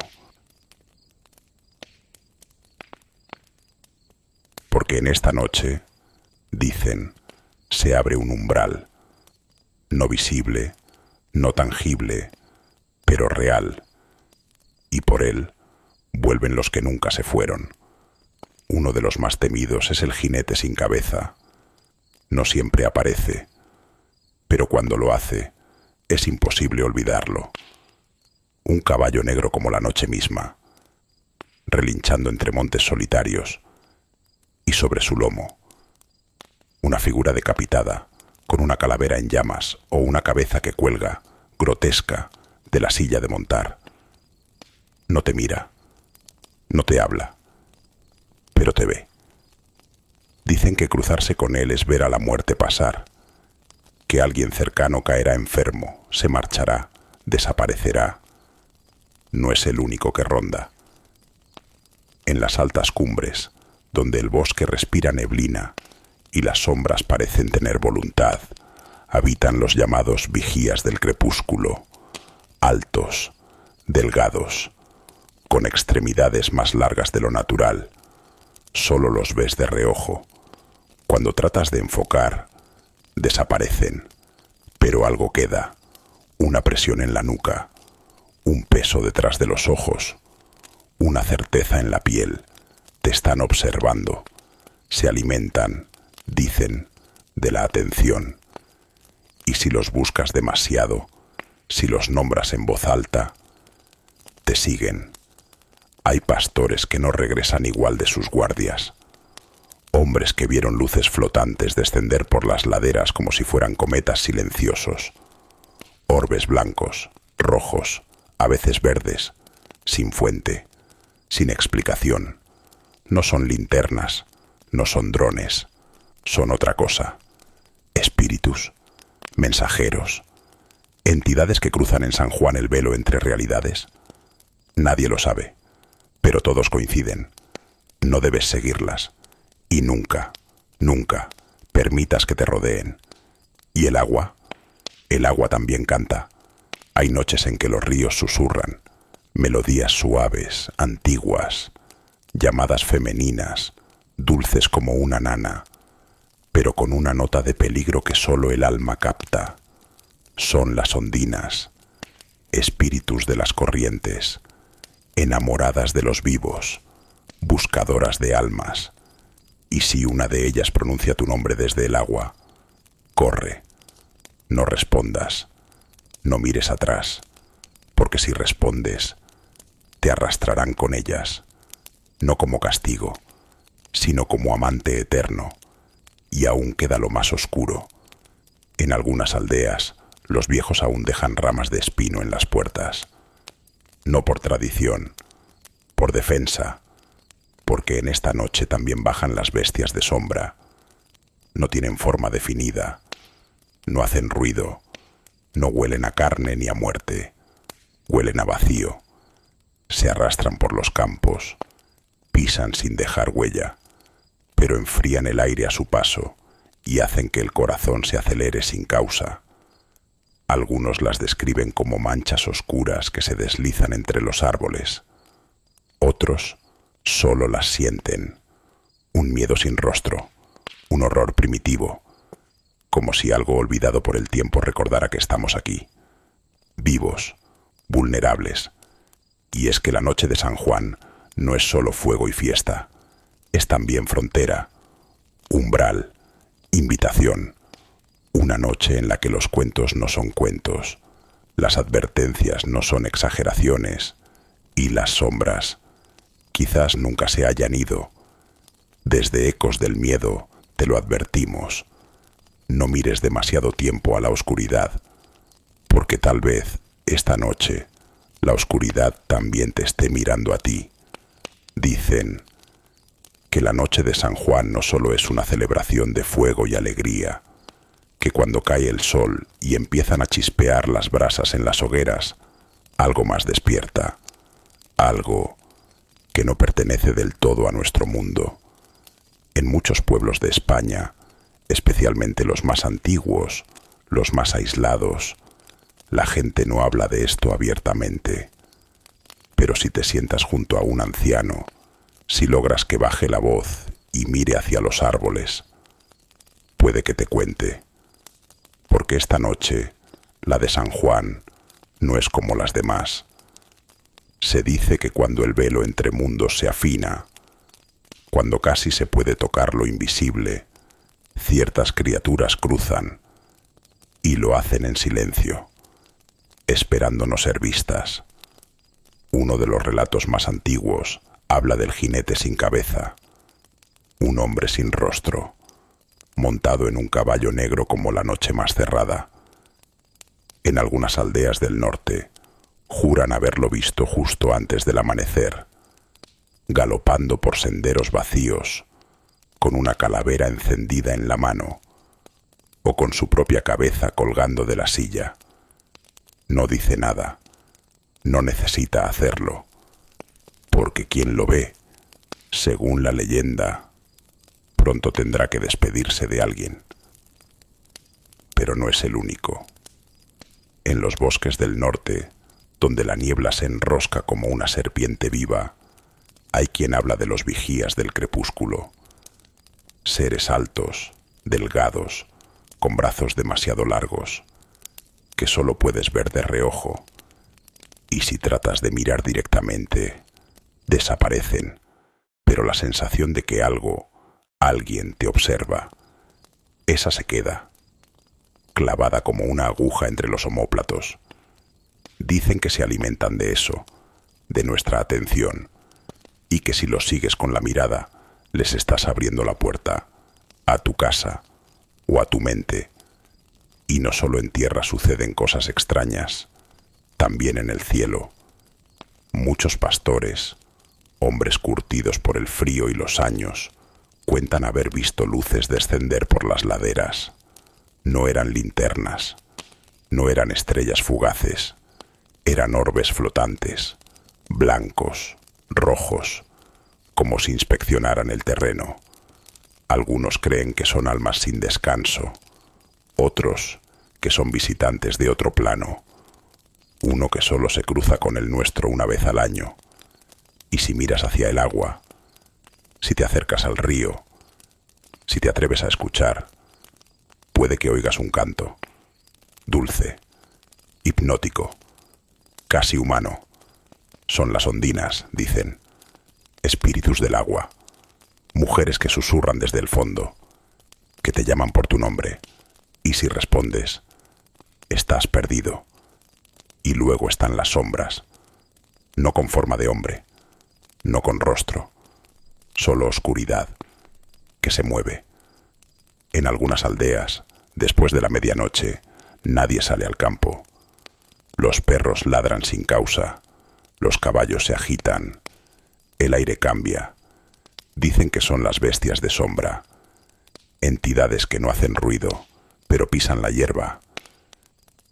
Porque en esta noche, dicen, se abre un umbral, no visible, no tangible, pero real, y por él vuelven los que nunca se fueron. Uno de los más temidos es el jinete sin cabeza. No siempre aparece, pero cuando lo hace, es imposible olvidarlo. Un caballo negro como la noche misma, relinchando entre montes solitarios, y sobre su lomo, una figura decapitada, con una calavera en llamas o una cabeza que cuelga, grotesca, de la silla de montar. No te mira, no te habla, pero te ve. Dicen que cruzarse con él es ver a la muerte pasar, que alguien cercano caerá enfermo, se marchará, desaparecerá. No es el único que ronda. En las altas cumbres, donde el bosque respira neblina y las sombras parecen tener voluntad, habitan los llamados vigías del crepúsculo, altos, delgados, con extremidades más largas de lo natural. Solo los ves de reojo. Cuando tratas de enfocar, desaparecen, pero algo queda, una presión en la nuca, un peso detrás de los ojos, una certeza en la piel. Te están observando, se alimentan, dicen, de la atención. Y si los buscas demasiado, si los nombras en voz alta, te siguen. Hay pastores que no regresan igual de sus guardias. Hombres que vieron luces flotantes descender por las laderas como si fueran cometas silenciosos. Orbes blancos, rojos, a veces verdes, sin fuente, sin explicación. No son linternas, no son drones, son otra cosa. Espíritus, mensajeros, entidades que cruzan en San Juan el velo entre realidades. Nadie lo sabe, pero todos coinciden. No debes seguirlas. Y nunca, nunca permitas que te rodeen. Y el agua también canta. Hay noches en que los ríos susurran, melodías suaves, antiguas, llamadas femeninas, dulces como una nana, pero con una nota de peligro que solo el alma capta. Son las ondinas, espíritus de las corrientes, enamoradas de los vivos, buscadoras de almas. Y si una de ellas pronuncia tu nombre desde el agua, corre, no respondas, no mires atrás, porque si respondes, te arrastrarán con ellas, no como castigo, sino como amante eterno, y aún queda lo más oscuro. En algunas aldeas, los viejos aún dejan ramas de espino en las puertas, no por tradición, por defensa, porque en esta noche también bajan las bestias de sombra. No tienen forma definida, no hacen ruido, no huelen a carne ni a muerte, huelen a vacío, se arrastran por los campos, pisan sin dejar huella, pero enfrían el aire a su paso y hacen que el corazón se acelere sin causa. Algunos las describen como manchas oscuras que se deslizan entre los árboles. Otros solo las sienten, un miedo sin rostro, un horror primitivo, como si algo olvidado por el tiempo recordara que estamos aquí, vivos, vulnerables. Y es que la noche de San Juan no es solo fuego y fiesta, es también frontera, umbral, invitación, una noche en la que los cuentos no son cuentos, las advertencias no son exageraciones, y las sombras quizás nunca se hayan ido. Desde ecos del miedo te lo advertimos. No mires demasiado tiempo a la oscuridad, porque tal vez esta noche la oscuridad también te esté mirando a ti. Dicen que la noche de San Juan no solo es una celebración de fuego y alegría, que cuando cae el sol y empiezan a chispear las brasas en las hogueras, algo más despierta, algo que no pertenece del todo a nuestro mundo. En muchos pueblos de España, especialmente los más antiguos, los más aislados, la gente no habla de esto abiertamente. Pero si te sientas junto a un anciano, si logras que baje la voz y mire hacia los árboles, puede que te cuente, porque esta noche, la de San Juan, no es como las demás. Se dice que cuando el velo entre mundos se afina, cuando casi se puede tocar lo invisible, ciertas criaturas cruzan y lo hacen en silencio, esperando no ser vistas. Uno de los relatos más antiguos habla del jinete sin cabeza, un hombre sin rostro, montado en un caballo negro como la noche más cerrada. En algunas aldeas del norte juran haberlo visto justo antes del amanecer, galopando por senderos vacíos, con una calavera encendida en la mano, o con su propia cabeza colgando de la silla. No dice nada, no necesita hacerlo, porque quien lo ve, según la leyenda, pronto tendrá que despedirse de alguien. Pero no es el único. En los bosques del norte, donde la niebla se enrosca como una serpiente viva, hay quien habla de los vigías del crepúsculo, seres altos, delgados, con brazos demasiado largos, que solo puedes ver de reojo, y si tratas de mirar directamente, desaparecen, pero la sensación de que alguien te observa, esa se queda, clavada como una aguja entre los omóplatos. Dicen que se alimentan de eso, de nuestra atención, y que si los sigues con la mirada, les estás abriendo la puerta a tu casa o a tu mente. Y no solo en tierra suceden cosas extrañas, también en el cielo. Muchos pastores, hombres curtidos por el frío y los años, cuentan haber visto luces descender por las laderas. No eran linternas, no eran estrellas fugaces, eran orbes flotantes, blancos, rojos, como si inspeccionaran el terreno. Algunos creen que son almas sin descanso, otros que son visitantes de otro plano, uno que solo se cruza con el nuestro una vez al año. Y si miras hacia el agua, si te acercas al río, si te atreves a escuchar, puede que oigas un canto, dulce, hipnótico, casi humano. Son las ondinas, dicen, espíritus del agua, mujeres que susurran desde el fondo, que te llaman por tu nombre, y si respondes, estás perdido. Y luego están las sombras, no con forma de hombre, no con rostro, solo oscuridad, que se mueve. En algunas aldeas, después de la medianoche, nadie sale al campo. Los perros ladran sin causa, los caballos se agitan, el aire cambia. Dicen que son las bestias de sombra, entidades que no hacen ruido, pero pisan la hierba,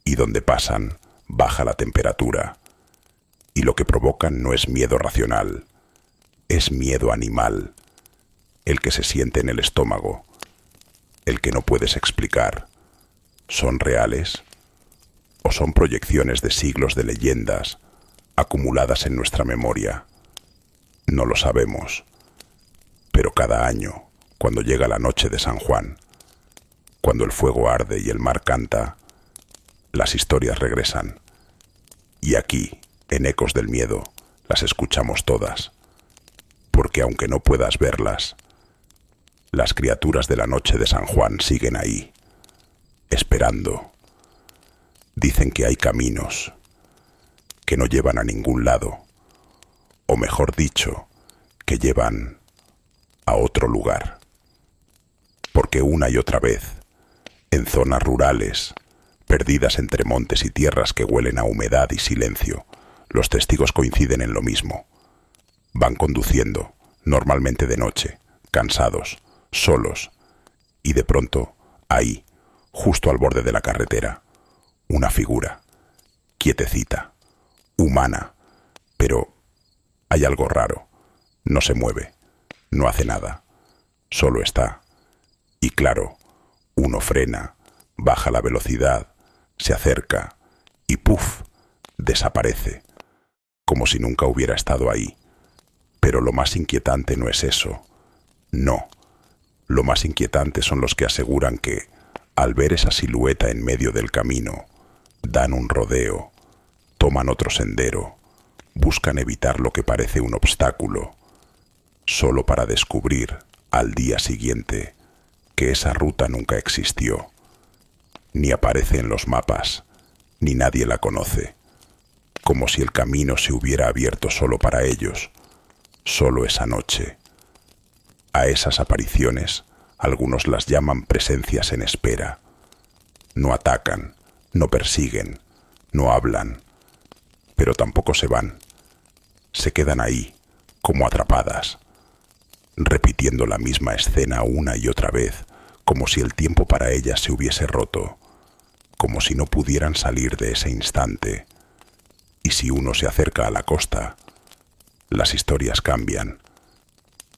y donde pasan, baja la temperatura, y lo que provocan no es miedo racional, es miedo animal, el que se siente en el estómago, el que no puedes explicar. ¿Son reales? ¿O son proyecciones de siglos de leyendas acumuladas en nuestra memoria? No lo sabemos, pero cada año, cuando llega la noche de San Juan, cuando el fuego arde y el mar canta, las historias regresan. Y aquí, en Ecos del Miedo, las escuchamos todas, porque aunque no puedas verlas, las criaturas de la noche de San Juan siguen ahí, esperando. Dicen que hay caminos que no llevan a ningún lado, o mejor dicho, que llevan a otro lugar. Porque una y otra vez, en zonas rurales, perdidas entre montes y tierras que huelen a humedad y silencio, los testigos coinciden en lo mismo. Van conduciendo, normalmente de noche, cansados, solos, y de pronto, ahí, justo al borde de la carretera, una figura, quietecita, humana, pero hay algo raro, no se mueve, no hace nada, solo está. Y claro, uno frena, baja la velocidad, se acerca y ¡puf!, desaparece, como si nunca hubiera estado ahí. Pero lo más inquietante no es eso, no. Lo más inquietante son los que aseguran que, al ver esa silueta en medio del camino, dan un rodeo, toman otro sendero, buscan evitar lo que parece un obstáculo, solo para descubrir, al día siguiente, que esa ruta nunca existió, ni aparece en los mapas, ni nadie la conoce, como si el camino se hubiera abierto solo para ellos, solo esa noche. A esas apariciones Algunos las llaman presencias en espera. No atacan, no persiguen, no hablan, pero tampoco se van. Se quedan ahí, como atrapadas, repitiendo la misma escena una y otra vez, como si el tiempo para ellas se hubiese roto, como si no pudieran salir de ese instante. Y si uno se acerca a la costa, las historias cambian,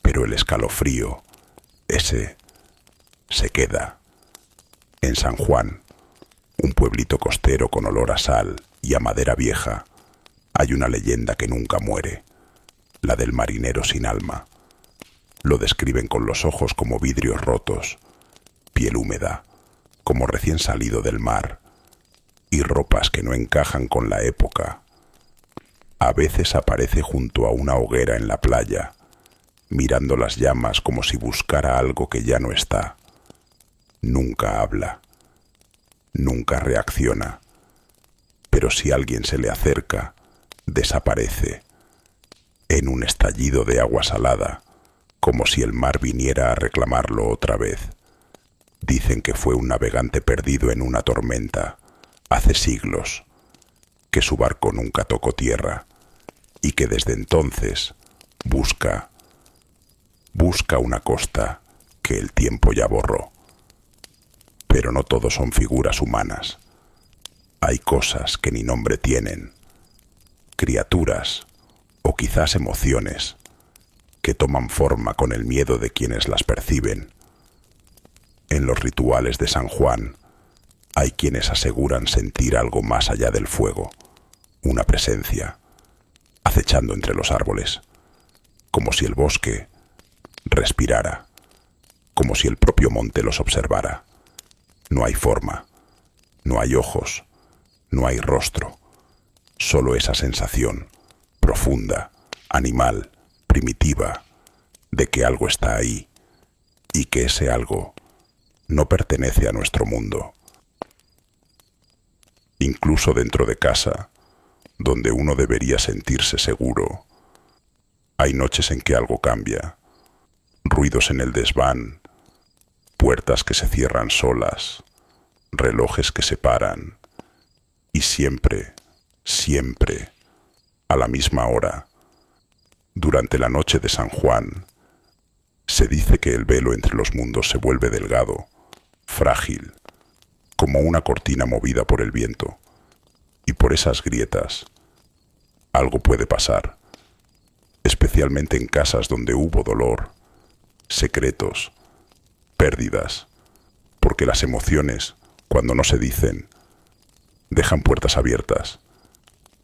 pero el escalofrío, ese, se queda. En San Juan, un pueblito costero con olor a sal y a madera vieja, hay una leyenda que nunca muere, la del marinero sin alma. Lo describen con los ojos como vidrios rotos, piel húmeda, como recién salido del mar, y ropas que no encajan con la época. A veces aparece junto a una hoguera en la playa, mirando las llamas como si buscara algo que ya no está. Nunca habla, nunca reacciona, pero si alguien se le acerca, desaparece, en un estallido de agua salada, como si el mar viniera a reclamarlo otra vez. Dicen que fue un navegante perdido en una tormenta, hace siglos, que su barco nunca tocó tierra, y que desde entonces busca una costa que el tiempo ya borró. Pero no todos son figuras humanas. Hay cosas que ni nombre tienen, criaturas o quizás emociones que toman forma con el miedo de quienes las perciben. En los rituales de San Juan hay quienes aseguran sentir algo más allá del fuego, una presencia, acechando entre los árboles, como si el bosque respirara, como si el propio monte los observara. No hay forma, no hay ojos, no hay rostro, solo esa sensación profunda, animal, primitiva, de que algo está ahí y que ese algo no pertenece a nuestro mundo. Incluso dentro de casa, donde uno debería sentirse seguro, hay noches en que algo cambia, ruidos en el desván, puertas que se cierran solas, relojes que se paran, y siempre, siempre, a la misma hora, durante la noche de San Juan, se dice que el velo entre los mundos se vuelve delgado, frágil, como una cortina movida por el viento, y por esas grietas algo puede pasar, especialmente en casas donde hubo dolor, secretos, pérdidas, porque las emociones, cuando no se dicen, dejan puertas abiertas,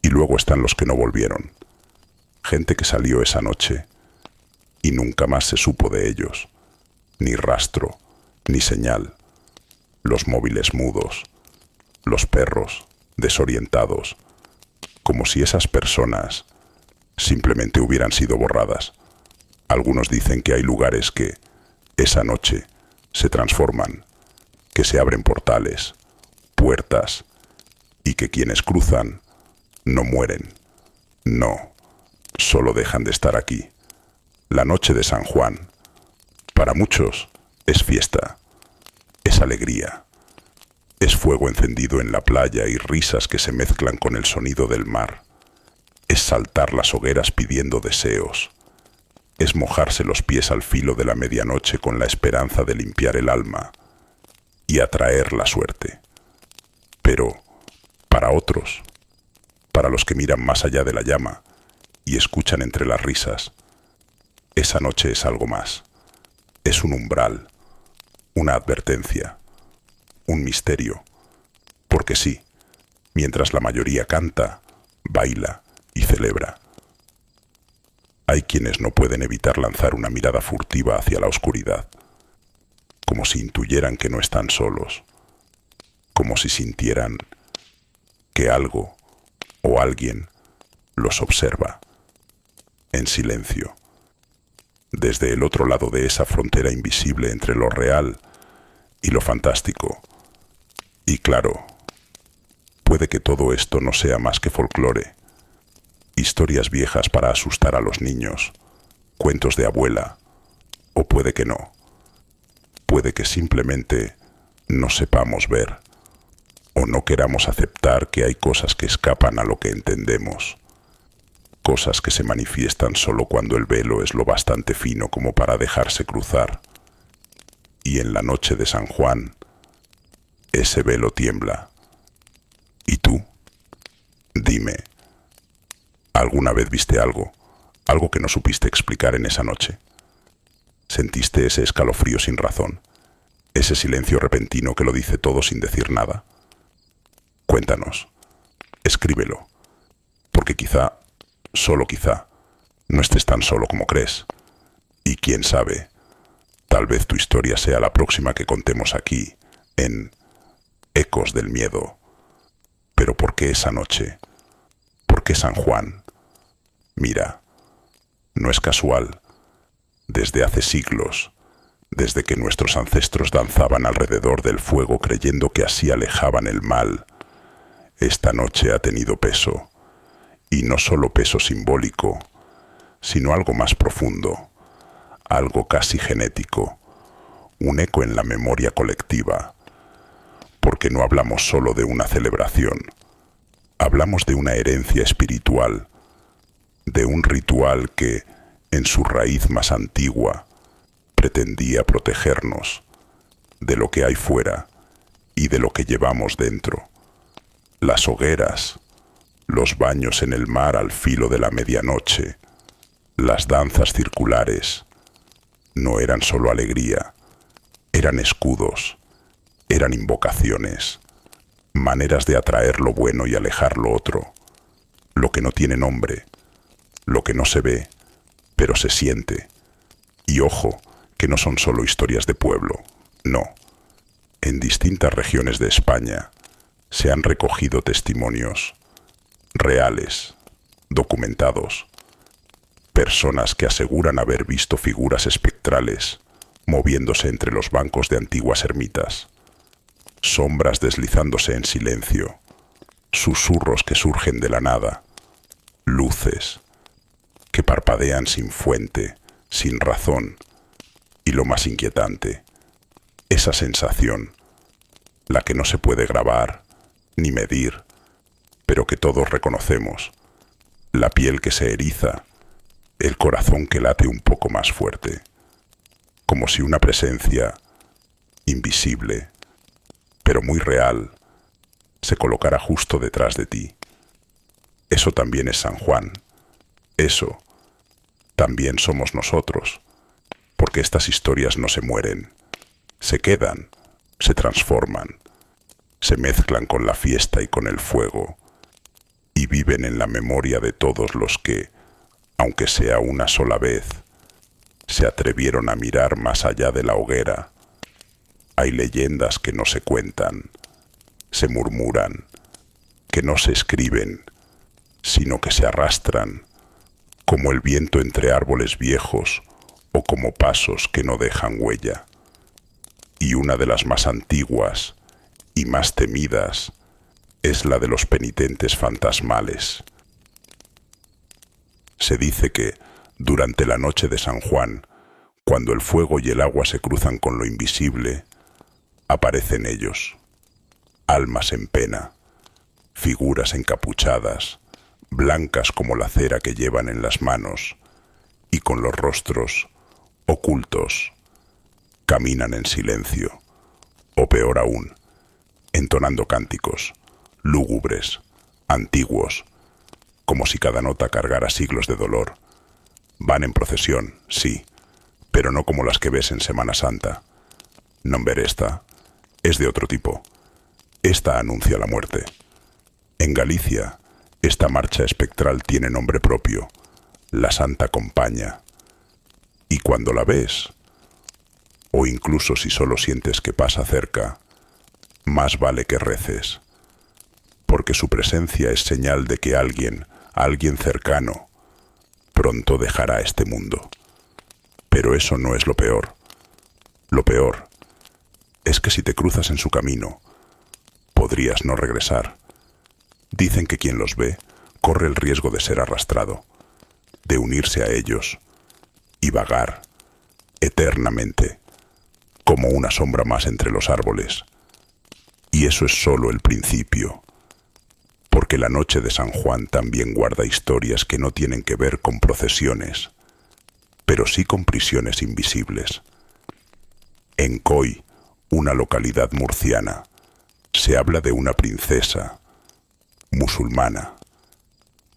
y luego están los que no volvieron, gente que salió esa noche y nunca más se supo de ellos, ni rastro, ni señal, los móviles mudos, los perros desorientados, como si esas personas simplemente hubieran sido borradas. Algunos dicen que hay lugares que, esa noche, se transforman, que se abren portales, puertas, y que quienes cruzan no mueren, no, solo dejan de estar aquí. La noche de San Juan, para muchos, es fiesta, es alegría, es fuego encendido en la playa y risas que se mezclan con el sonido del mar, es saltar las hogueras pidiendo deseos, es mojarse los pies al filo de la medianoche con la esperanza de limpiar el alma y atraer la suerte. Pero, para otros, para los que miran más allá de la llama y escuchan entre las risas, esa noche es algo más. Es un umbral, una advertencia, un misterio. Porque sí, mientras la mayoría canta, baila y celebra, hay quienes no pueden evitar lanzar una mirada furtiva hacia la oscuridad, como si intuyeran que no están solos, como si sintieran que algo o alguien los observa en silencio, desde el otro lado de esa frontera invisible entre lo real y lo fantástico. Y claro, puede que todo esto no sea más que folclore, historias viejas para asustar a los niños, cuentos de abuela, o puede que no. Puede que simplemente no sepamos ver o no queramos aceptar que hay cosas que escapan a lo que entendemos, cosas que se manifiestan solo cuando el velo es lo bastante fino como para dejarse cruzar. Y en la noche de San Juan, ese velo tiembla. ¿Y tú? Dime, ¿alguna vez viste algo que no supiste explicar en esa noche? ¿Sentiste ese escalofrío sin razón? ¿Ese silencio repentino que lo dice todo sin decir nada? Cuéntanos, escríbelo, porque quizá, solo quizá, no estés tan solo como crees. Y quién sabe, tal vez tu historia sea la próxima que contemos aquí, en Ecos del Miedo. Pero ¿por qué esa noche? ¿Por qué San Juan? Mira, no es casual. Desde hace siglos, desde que nuestros ancestros danzaban alrededor del fuego creyendo que así alejaban el mal, esta noche ha tenido peso, y no solo peso simbólico, sino algo más profundo, algo casi genético, un eco en la memoria colectiva, porque no hablamos solo de una celebración, hablamos de una herencia espiritual, de un ritual que, en su raíz más antigua, pretendía protegernos de lo que hay fuera y de lo que llevamos dentro. Las hogueras, los baños en el mar al filo de la medianoche, las danzas circulares, no eran solo alegría, eran escudos, eran invocaciones, maneras de atraer lo bueno y alejar lo otro, lo que no tiene nombre, lo que no se ve, pero se siente. Y ojo, que no son solo historias de pueblo, no. En distintas regiones de España se han recogido testimonios reales, documentados, personas que aseguran haber visto figuras espectrales moviéndose entre los bancos de antiguas ermitas, sombras deslizándose en silencio, susurros que surgen de la nada, luces que parpadean sin fuente, sin razón, y lo más inquietante, esa sensación, la que no se puede grabar ni medir, pero que todos reconocemos, la piel que se eriza, el corazón que late un poco más fuerte, como si una presencia invisible, pero muy real, se colocara justo detrás de ti. Eso también es San Juan. Eso también somos nosotros, porque estas historias no se mueren, se quedan, se transforman, se mezclan con la fiesta y con el fuego, y viven en la memoria de todos los que, aunque sea una sola vez, se atrevieron a mirar más allá de la hoguera. Hay leyendas que no se cuentan, se murmuran, que no se escriben, sino que se arrastran, como el viento entre árboles viejos o como pasos que no dejan huella. Y una de las más antiguas y más temidas es la de los penitentes fantasmales. Se dice que, durante la noche de San Juan, cuando el fuego y el agua se cruzan con lo invisible, aparecen ellos, almas en pena, figuras encapuchadas, blancas como la cera que llevan en las manos, y con los rostros ocultos, caminan en silencio, o peor aún, entonando cánticos, lúgubres, antiguos, como si cada nota cargara siglos de dolor. Van en procesión, sí, pero no como las que ves en Semana Santa. Non ver esta es de otro tipo. Esta anuncia la muerte. En Galicia, esta marcha espectral tiene nombre propio, la Santa Compaña. Y cuando la ves, o incluso si solo sientes que pasa cerca, más vale que reces, porque su presencia es señal de que alguien cercano, pronto dejará este mundo. Pero eso no es lo peor. Lo peor es que si te cruzas en su camino, podrías no regresar. Dicen que quien los ve corre el riesgo de ser arrastrado, de unirse a ellos y vagar eternamente, como una sombra más entre los árboles. Y eso es solo el principio, porque la noche de San Juan también guarda historias que no tienen que ver con procesiones, pero sí con prisiones invisibles. En Coy, una localidad murciana, se habla de una princesa musulmana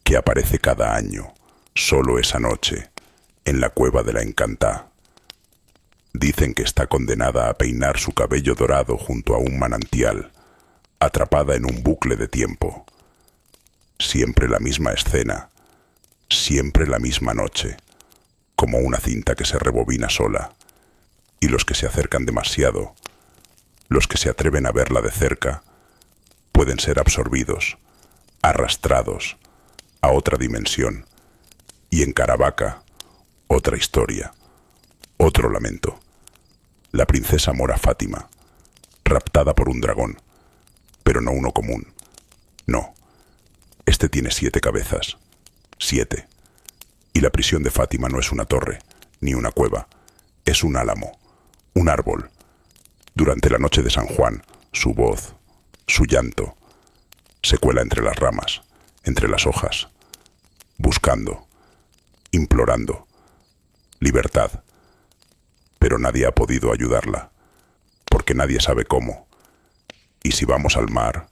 que aparece cada año, solo esa noche, en la cueva de la Encantá. Dicen que está condenada a peinar su cabello dorado junto a un manantial, atrapada en un bucle de tiempo. Siempre la misma escena, siempre la misma noche, como una cinta que se rebobina sola, y los que se acercan demasiado, los que se atreven a verla de cerca, pueden ser absorbidos, arrastrados a otra dimensión, y en Caravaca, otra historia, otro lamento. La princesa mora Fátima, raptada por un dragón, pero no uno común. No, este tiene 7 cabezas, 7. Y la prisión de Fátima no es una torre, ni una cueva, es un álamo, un árbol. Durante la noche de San Juan, su voz, su llanto, se cuela entre las ramas, entre las hojas, buscando, implorando, libertad. Pero nadie ha podido ayudarla, porque nadie sabe cómo. Y si vamos al mar,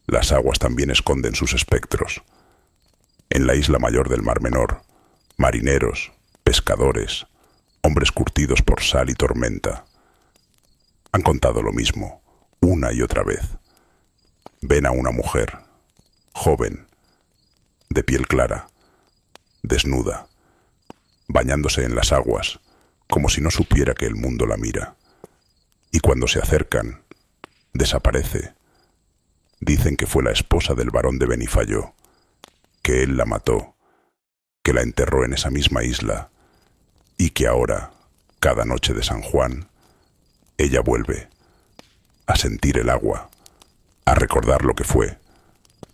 las aguas también esconden sus espectros. En la isla mayor del Mar Menor, marineros, pescadores, hombres curtidos por sal y tormenta, han contado lo mismo, una y otra vez. Ven a una mujer, joven, de piel clara, desnuda, bañándose en las aguas, como si no supiera que el mundo la mira. Y cuando se acercan, desaparece. Dicen que fue la esposa del barón de Benifayó, que él la mató, que la enterró en esa misma isla, y que ahora, cada noche de San Juan, ella vuelve a sentir el agua, a recordar lo que fue,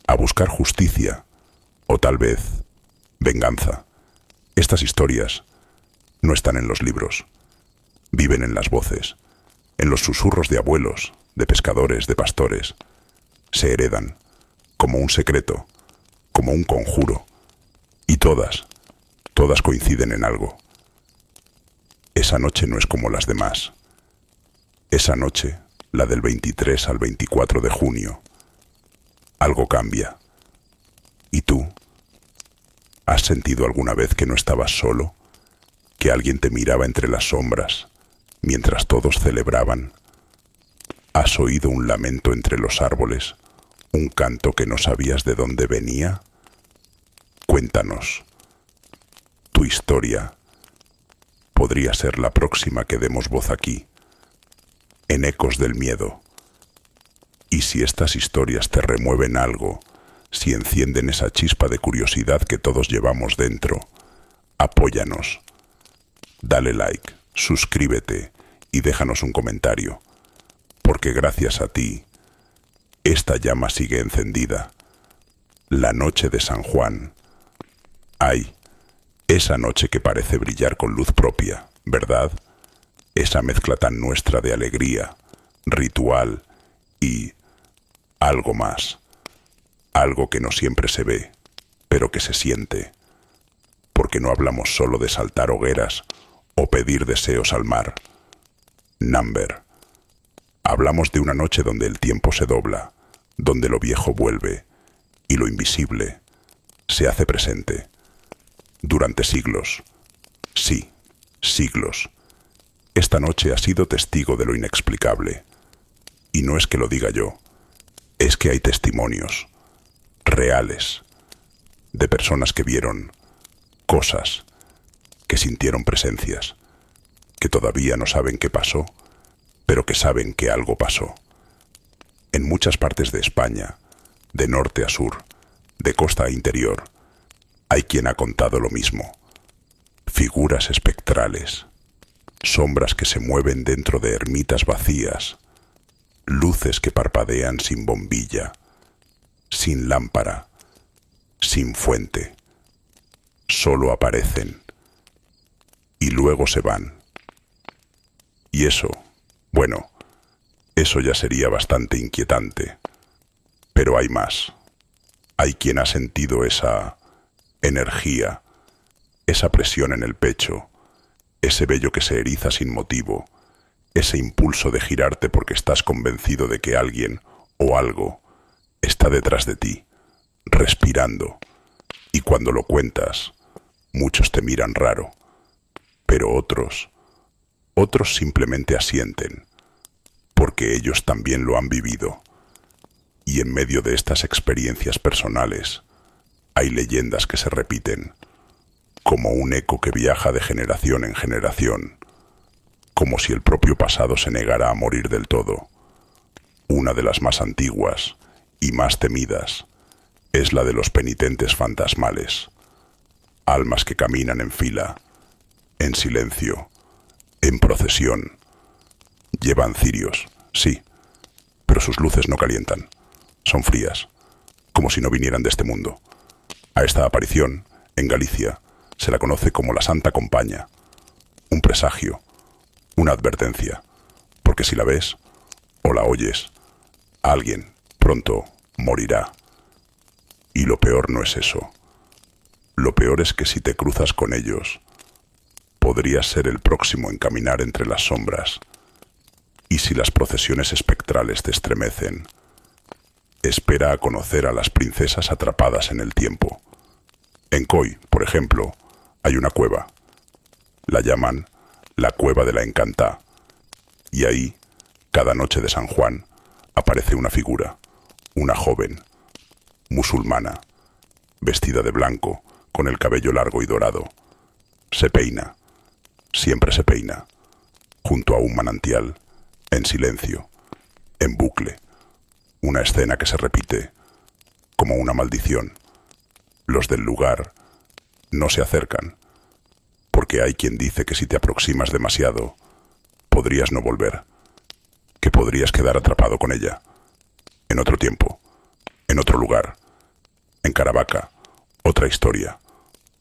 a buscar justicia, o tal vez venganza. Estas historias no están en los libros, viven en las voces, en los susurros de abuelos, de pescadores, de pastores. Se heredan, como un secreto, como un conjuro, y todas coinciden en algo. Esa noche no es como las demás. Esa noche, la del 23 al 24 de junio, algo cambia. ¿Y tú? ¿Has sentido alguna vez que no estabas solo? ¿Que alguien te miraba entre las sombras, mientras todos celebraban? ¿Has oído un lamento entre los árboles? ¿Un canto que no sabías de dónde venía? Cuéntanos. Tu historia podría ser la próxima que demos voz aquí, en Ecos del Miedo. Y si estas historias te remueven algo, si encienden esa chispa de curiosidad que todos llevamos dentro, apóyanos. Dale like, suscríbete y déjanos un comentario, porque gracias a ti, esta llama sigue encendida. La noche de San Juan. Ay, esa noche que parece brillar con luz propia, ¿verdad? Esa mezcla tan nuestra de alegría, ritual y algo más. Algo que no siempre se ve, pero que se siente. Porque no hablamos solo de saltar hogueras o pedir deseos al mar. Number. Hablamos de una noche donde el tiempo se dobla, donde lo viejo vuelve y lo invisible se hace presente. Durante siglos. Sí, siglos. Esta noche ha sido testigo de lo inexplicable. Y no es que lo diga yo, es que hay testimonios reales de personas que vieron cosas, que sintieron presencias, que todavía no saben qué pasó, pero que saben que algo pasó. En muchas partes de España, de norte a sur, de costa a interior, hay quien ha contado lo mismo. Figuras espectrales, sombras que se mueven dentro de ermitas vacías, luces que parpadean sin bombilla, sin lámpara, sin fuente. Solo aparecen y luego se van. Y eso Bueno, eso ya sería bastante inquietante. Pero hay más. Hay quien ha sentido esa energía, esa presión en el pecho, ese vello que se eriza sin motivo, ese impulso de girarte porque estás convencido de que alguien o algo está detrás de ti, respirando. Y cuando lo cuentas, muchos te miran raro, pero otros simplemente asienten, porque ellos también lo han vivido. Y en medio de estas experiencias personales, hay leyendas que se repiten, como un eco que viaja de generación en generación, como si el propio pasado se negara a morir del todo. Una de las más antiguas y más temidas es la de los penitentes fantasmales, almas que caminan en fila, en silencio, en procesión. Llevan cirios, sí, pero sus luces no calientan, son frías, como si no vinieran de este mundo. A esta aparición, en Galicia, se la conoce como la Santa Compaña, un presagio, una advertencia, porque si la ves o la oyes, alguien pronto morirá. Y lo peor no es eso. Lo peor es que si te cruzas con ellos, podrías ser el próximo en caminar entre las sombras. Y si las procesiones espectrales te estremecen, espera a conocer a las princesas atrapadas en el tiempo. En Coy, por ejemplo, hay una cueva. La llaman la Cueva de la Encantá. Y ahí, cada noche de San Juan, aparece una figura, una joven, musulmana, vestida de blanco, con el cabello largo y dorado. Se peina, siempre se peina, junto a un manantial, en silencio, en bucle. Una escena que se repite, como una maldición. Los del lugar no se acercan, porque hay quien dice que si te aproximas demasiado, podrías no volver, que podrías quedar atrapado con ella, en otro tiempo, en otro lugar, en Caravaca, otra historia,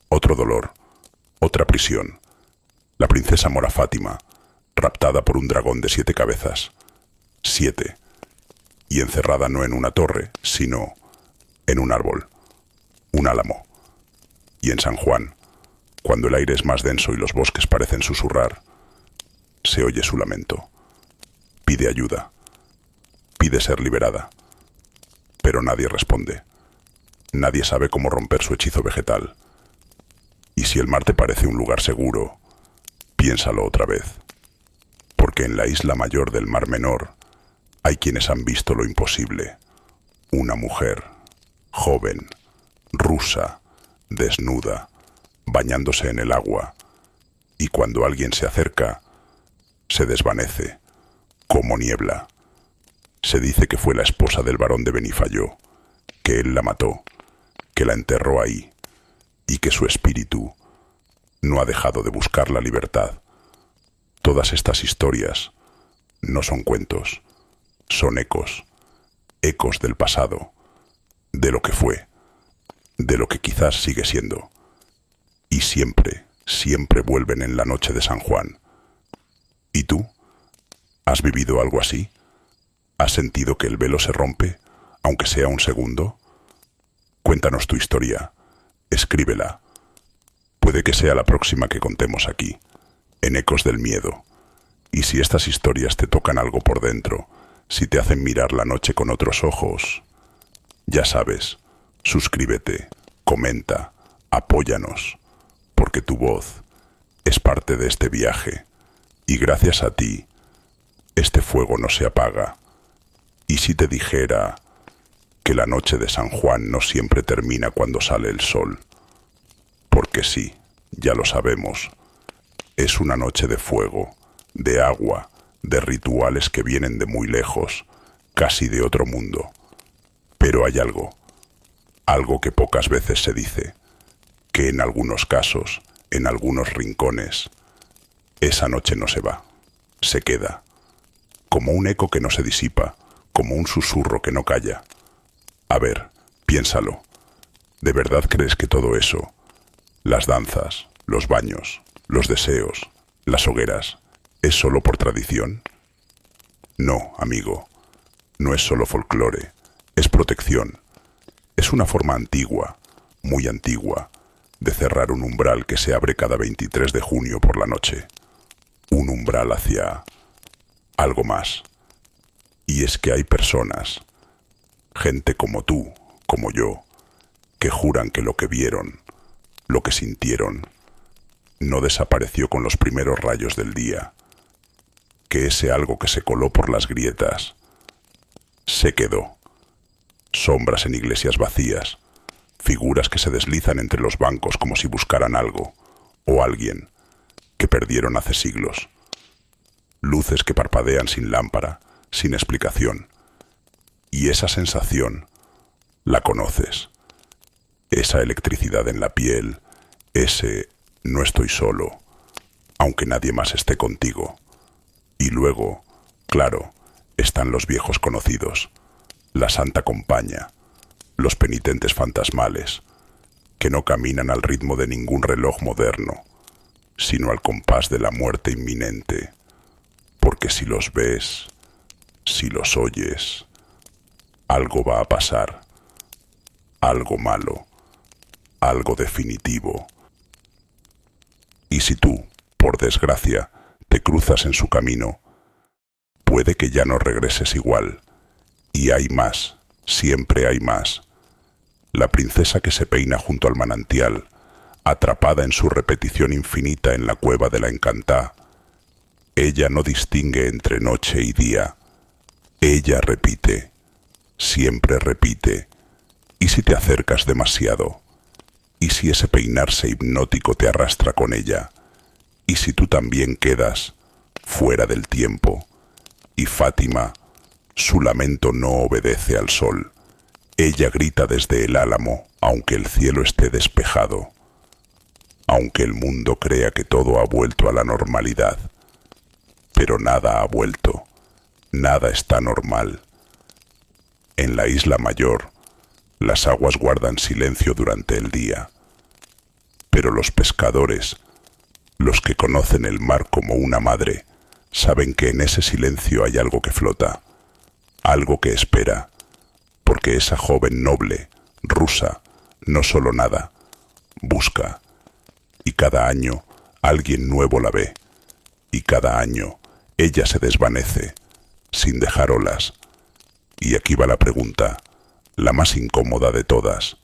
otro dolor, otra prisión. La princesa Mora Fátima, raptada por un dragón de 7 cabezas, 7, y encerrada no en una torre, sino en un árbol, un álamo. Y en San Juan, cuando el aire es más denso y los bosques parecen susurrar, se oye su lamento. Pide ayuda, pide ser liberada, pero nadie responde. Nadie sabe cómo romper su hechizo vegetal. Y si el mar te parece un lugar seguro, piénsalo otra vez, porque en la isla mayor del Mar Menor hay quienes han visto lo imposible. Una mujer, joven, rusa, desnuda, bañándose en el agua, y cuando alguien se acerca, se desvanece, como niebla. Se dice que fue la esposa del barón de Benifayó, que él la mató, que la enterró ahí, y que su espíritu no ha dejado de buscar la libertad. Todas estas historias no son cuentos, son ecos, ecos del pasado, de lo que fue, de lo que quizás sigue siendo. Y siempre, siempre vuelven en la noche de San Juan. ¿Y tú? ¿Has vivido algo así? ¿Has sentido que el velo se rompe, aunque sea un segundo? Cuéntanos tu historia, escríbela. Puede que sea la próxima que contemos aquí, en Ecos del Miedo. Y si estas historias te tocan algo por dentro, si te hacen mirar la noche con otros ojos, ya sabes, suscríbete, comenta, apóyanos, porque tu voz es parte de este viaje, y gracias a ti, este fuego no se apaga. Y si te dijera que la noche de San Juan no siempre termina cuando sale el sol, porque sí, ya lo sabemos, es una noche de fuego, de agua, de rituales que vienen de muy lejos, casi de otro mundo. Pero hay algo que pocas veces se dice, que en algunos casos, en algunos rincones, esa noche no se va, se queda, como un eco que no se disipa, como un susurro que no calla. A ver, piénsalo, ¿de verdad crees que todo eso, las danzas, los baños, los deseos, las hogueras, es solo por tradición? No, amigo, no es solo folclore, es protección. Es una forma antigua, muy antigua, de cerrar un umbral que se abre cada 23 de junio por la noche. Un umbral hacia algo más. Y es que hay personas, gente como tú, como yo, que juran que lo que vieron, lo que sintieron, no desapareció con los primeros rayos del día, que ese algo que se coló por las grietas se quedó. Sombras en iglesias vacías, figuras que se deslizan entre los bancos como si buscaran algo, o alguien, que perdieron hace siglos. Luces que parpadean sin lámpara, sin explicación. Y esa sensación, la conoces. Esa electricidad en la piel, ese no estoy solo, aunque nadie más esté contigo. Y luego, claro, están los viejos conocidos, la Santa Compaña, los penitentes fantasmales, que no caminan al ritmo de ningún reloj moderno, sino al compás de la muerte inminente, porque si los ves, si los oyes, algo va a pasar, algo malo, algo definitivo. Y si tú, por desgracia, te cruzas en su camino, puede que ya no regreses igual. Y hay más, siempre hay más. La princesa que se peina junto al manantial, atrapada en su repetición infinita en la cueva de la Encantá. Ella no distingue entre noche y día. Ella repite, siempre repite. ¿Y si te acercas demasiado? ¿Y si ese peinarse hipnótico te arrastra con ella? ¿Y si tú también quedas fuera del tiempo? Y Fátima, su lamento no obedece al sol. Ella grita desde el álamo, aunque el cielo esté despejado, aunque el mundo crea que todo ha vuelto a la normalidad. Pero nada ha vuelto, nada está normal. En la isla mayor, las aguas guardan silencio durante el día, pero los pescadores, los que conocen el mar como una madre, saben que en ese silencio hay algo que flota, algo que espera, porque esa joven noble, rusa, no solo nada, busca, y cada año alguien nuevo la ve, y cada año ella se desvanece, sin dejar olas. Y aquí va la pregunta, la más incómoda de todas.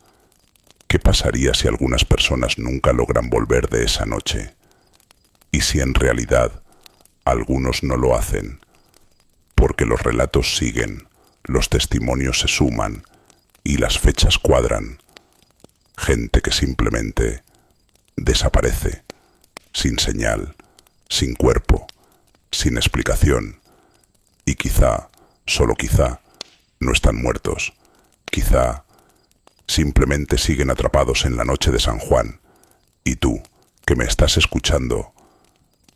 ¿Qué pasaría si algunas personas nunca logran volver de esa noche? ¿Y si en realidad algunos no lo hacen? Porque los relatos siguen, los testimonios se suman y las fechas cuadran. Gente que simplemente desaparece, sin señal, sin cuerpo, sin explicación. Y quizá, solo quizá, no están muertos. Quizá simplemente siguen atrapados en la noche de San Juan. Y tú, que me estás escuchando,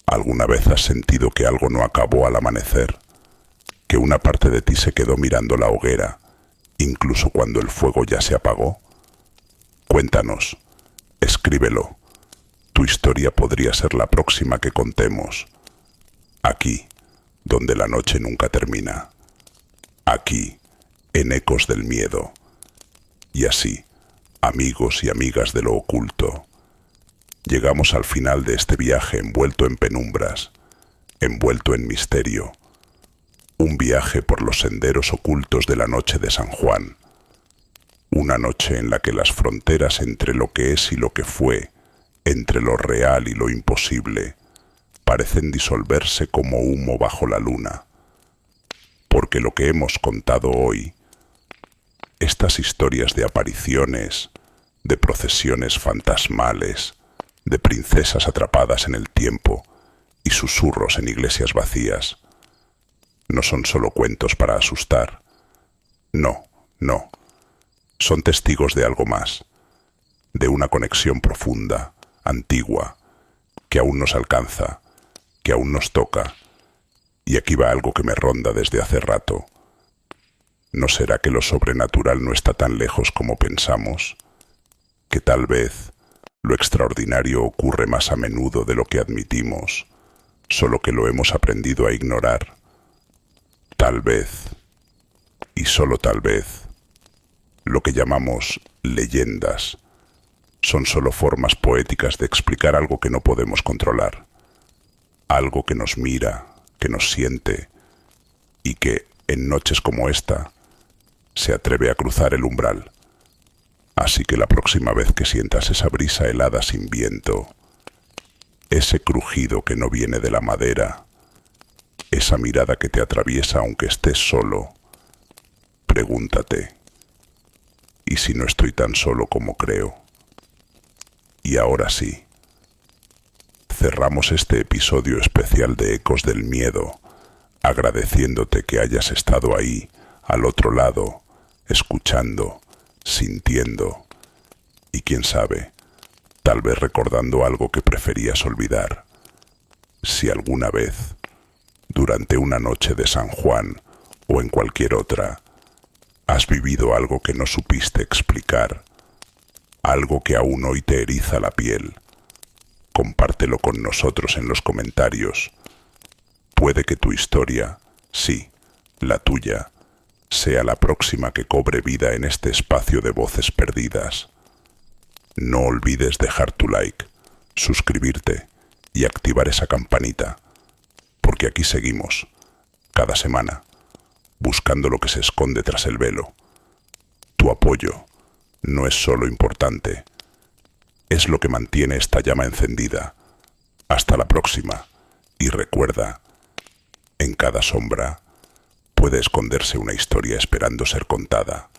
¿alguna vez has sentido que algo no acabó al amanecer? ¿Que una parte de ti se quedó mirando la hoguera, incluso cuando el fuego ya se apagó? Cuéntanos, escríbelo. Tu historia podría ser la próxima que contemos. Aquí, donde la noche nunca termina. Aquí, en Ecos del Miedo. Y así, amigos y amigas de lo oculto, llegamos al final de este viaje envuelto en penumbras, envuelto en misterio. Un viaje por los senderos ocultos de la noche de San Juan. Una noche en la que las fronteras entre lo que es y lo que fue, entre lo real y lo imposible, parecen disolverse como humo bajo la luna. Porque lo que hemos contado hoy, estas historias de apariciones, de procesiones fantasmales, de princesas atrapadas en el tiempo y susurros en iglesias vacías, no son solo cuentos para asustar. No, no. Son testigos de algo más, de una conexión profunda, antigua, que aún nos alcanza, que aún nos toca. Y aquí va algo que me ronda desde hace rato. ¿No será que lo sobrenatural no está tan lejos como pensamos? Que tal vez lo extraordinario ocurre más a menudo de lo que admitimos, solo que lo hemos aprendido a ignorar. Tal vez, y solo tal vez, lo que llamamos leyendas son solo formas poéticas de explicar algo que no podemos controlar, algo que nos mira, que nos siente y que, en noches como esta, se atreve a cruzar el umbral. Así que la próxima vez que sientas esa brisa helada sin viento, ese crujido que no viene de la madera, esa mirada que te atraviesa aunque estés solo, pregúntate, ¿y si no estoy tan solo como creo? Y ahora sí, cerramos este episodio especial de Ecos del Miedo, agradeciéndote que hayas estado ahí, al otro lado, escuchando, sintiendo, y quién sabe, tal vez recordando algo que preferías olvidar. Si alguna vez, durante una noche de San Juan o en cualquier otra, has vivido algo que no supiste explicar, algo que aún hoy te eriza la piel, compártelo con nosotros en los comentarios. Puede que tu historia, sí, la tuya, sea la próxima que cobre vida en este espacio de voces perdidas. No olvides dejar tu like, suscribirte y activar esa campanita, porque aquí seguimos, cada semana, buscando lo que se esconde tras el velo. Tu apoyo no es solo importante, es lo que mantiene esta llama encendida. Hasta la próxima, y recuerda, en cada sombra puede esconderse una historia esperando ser contada.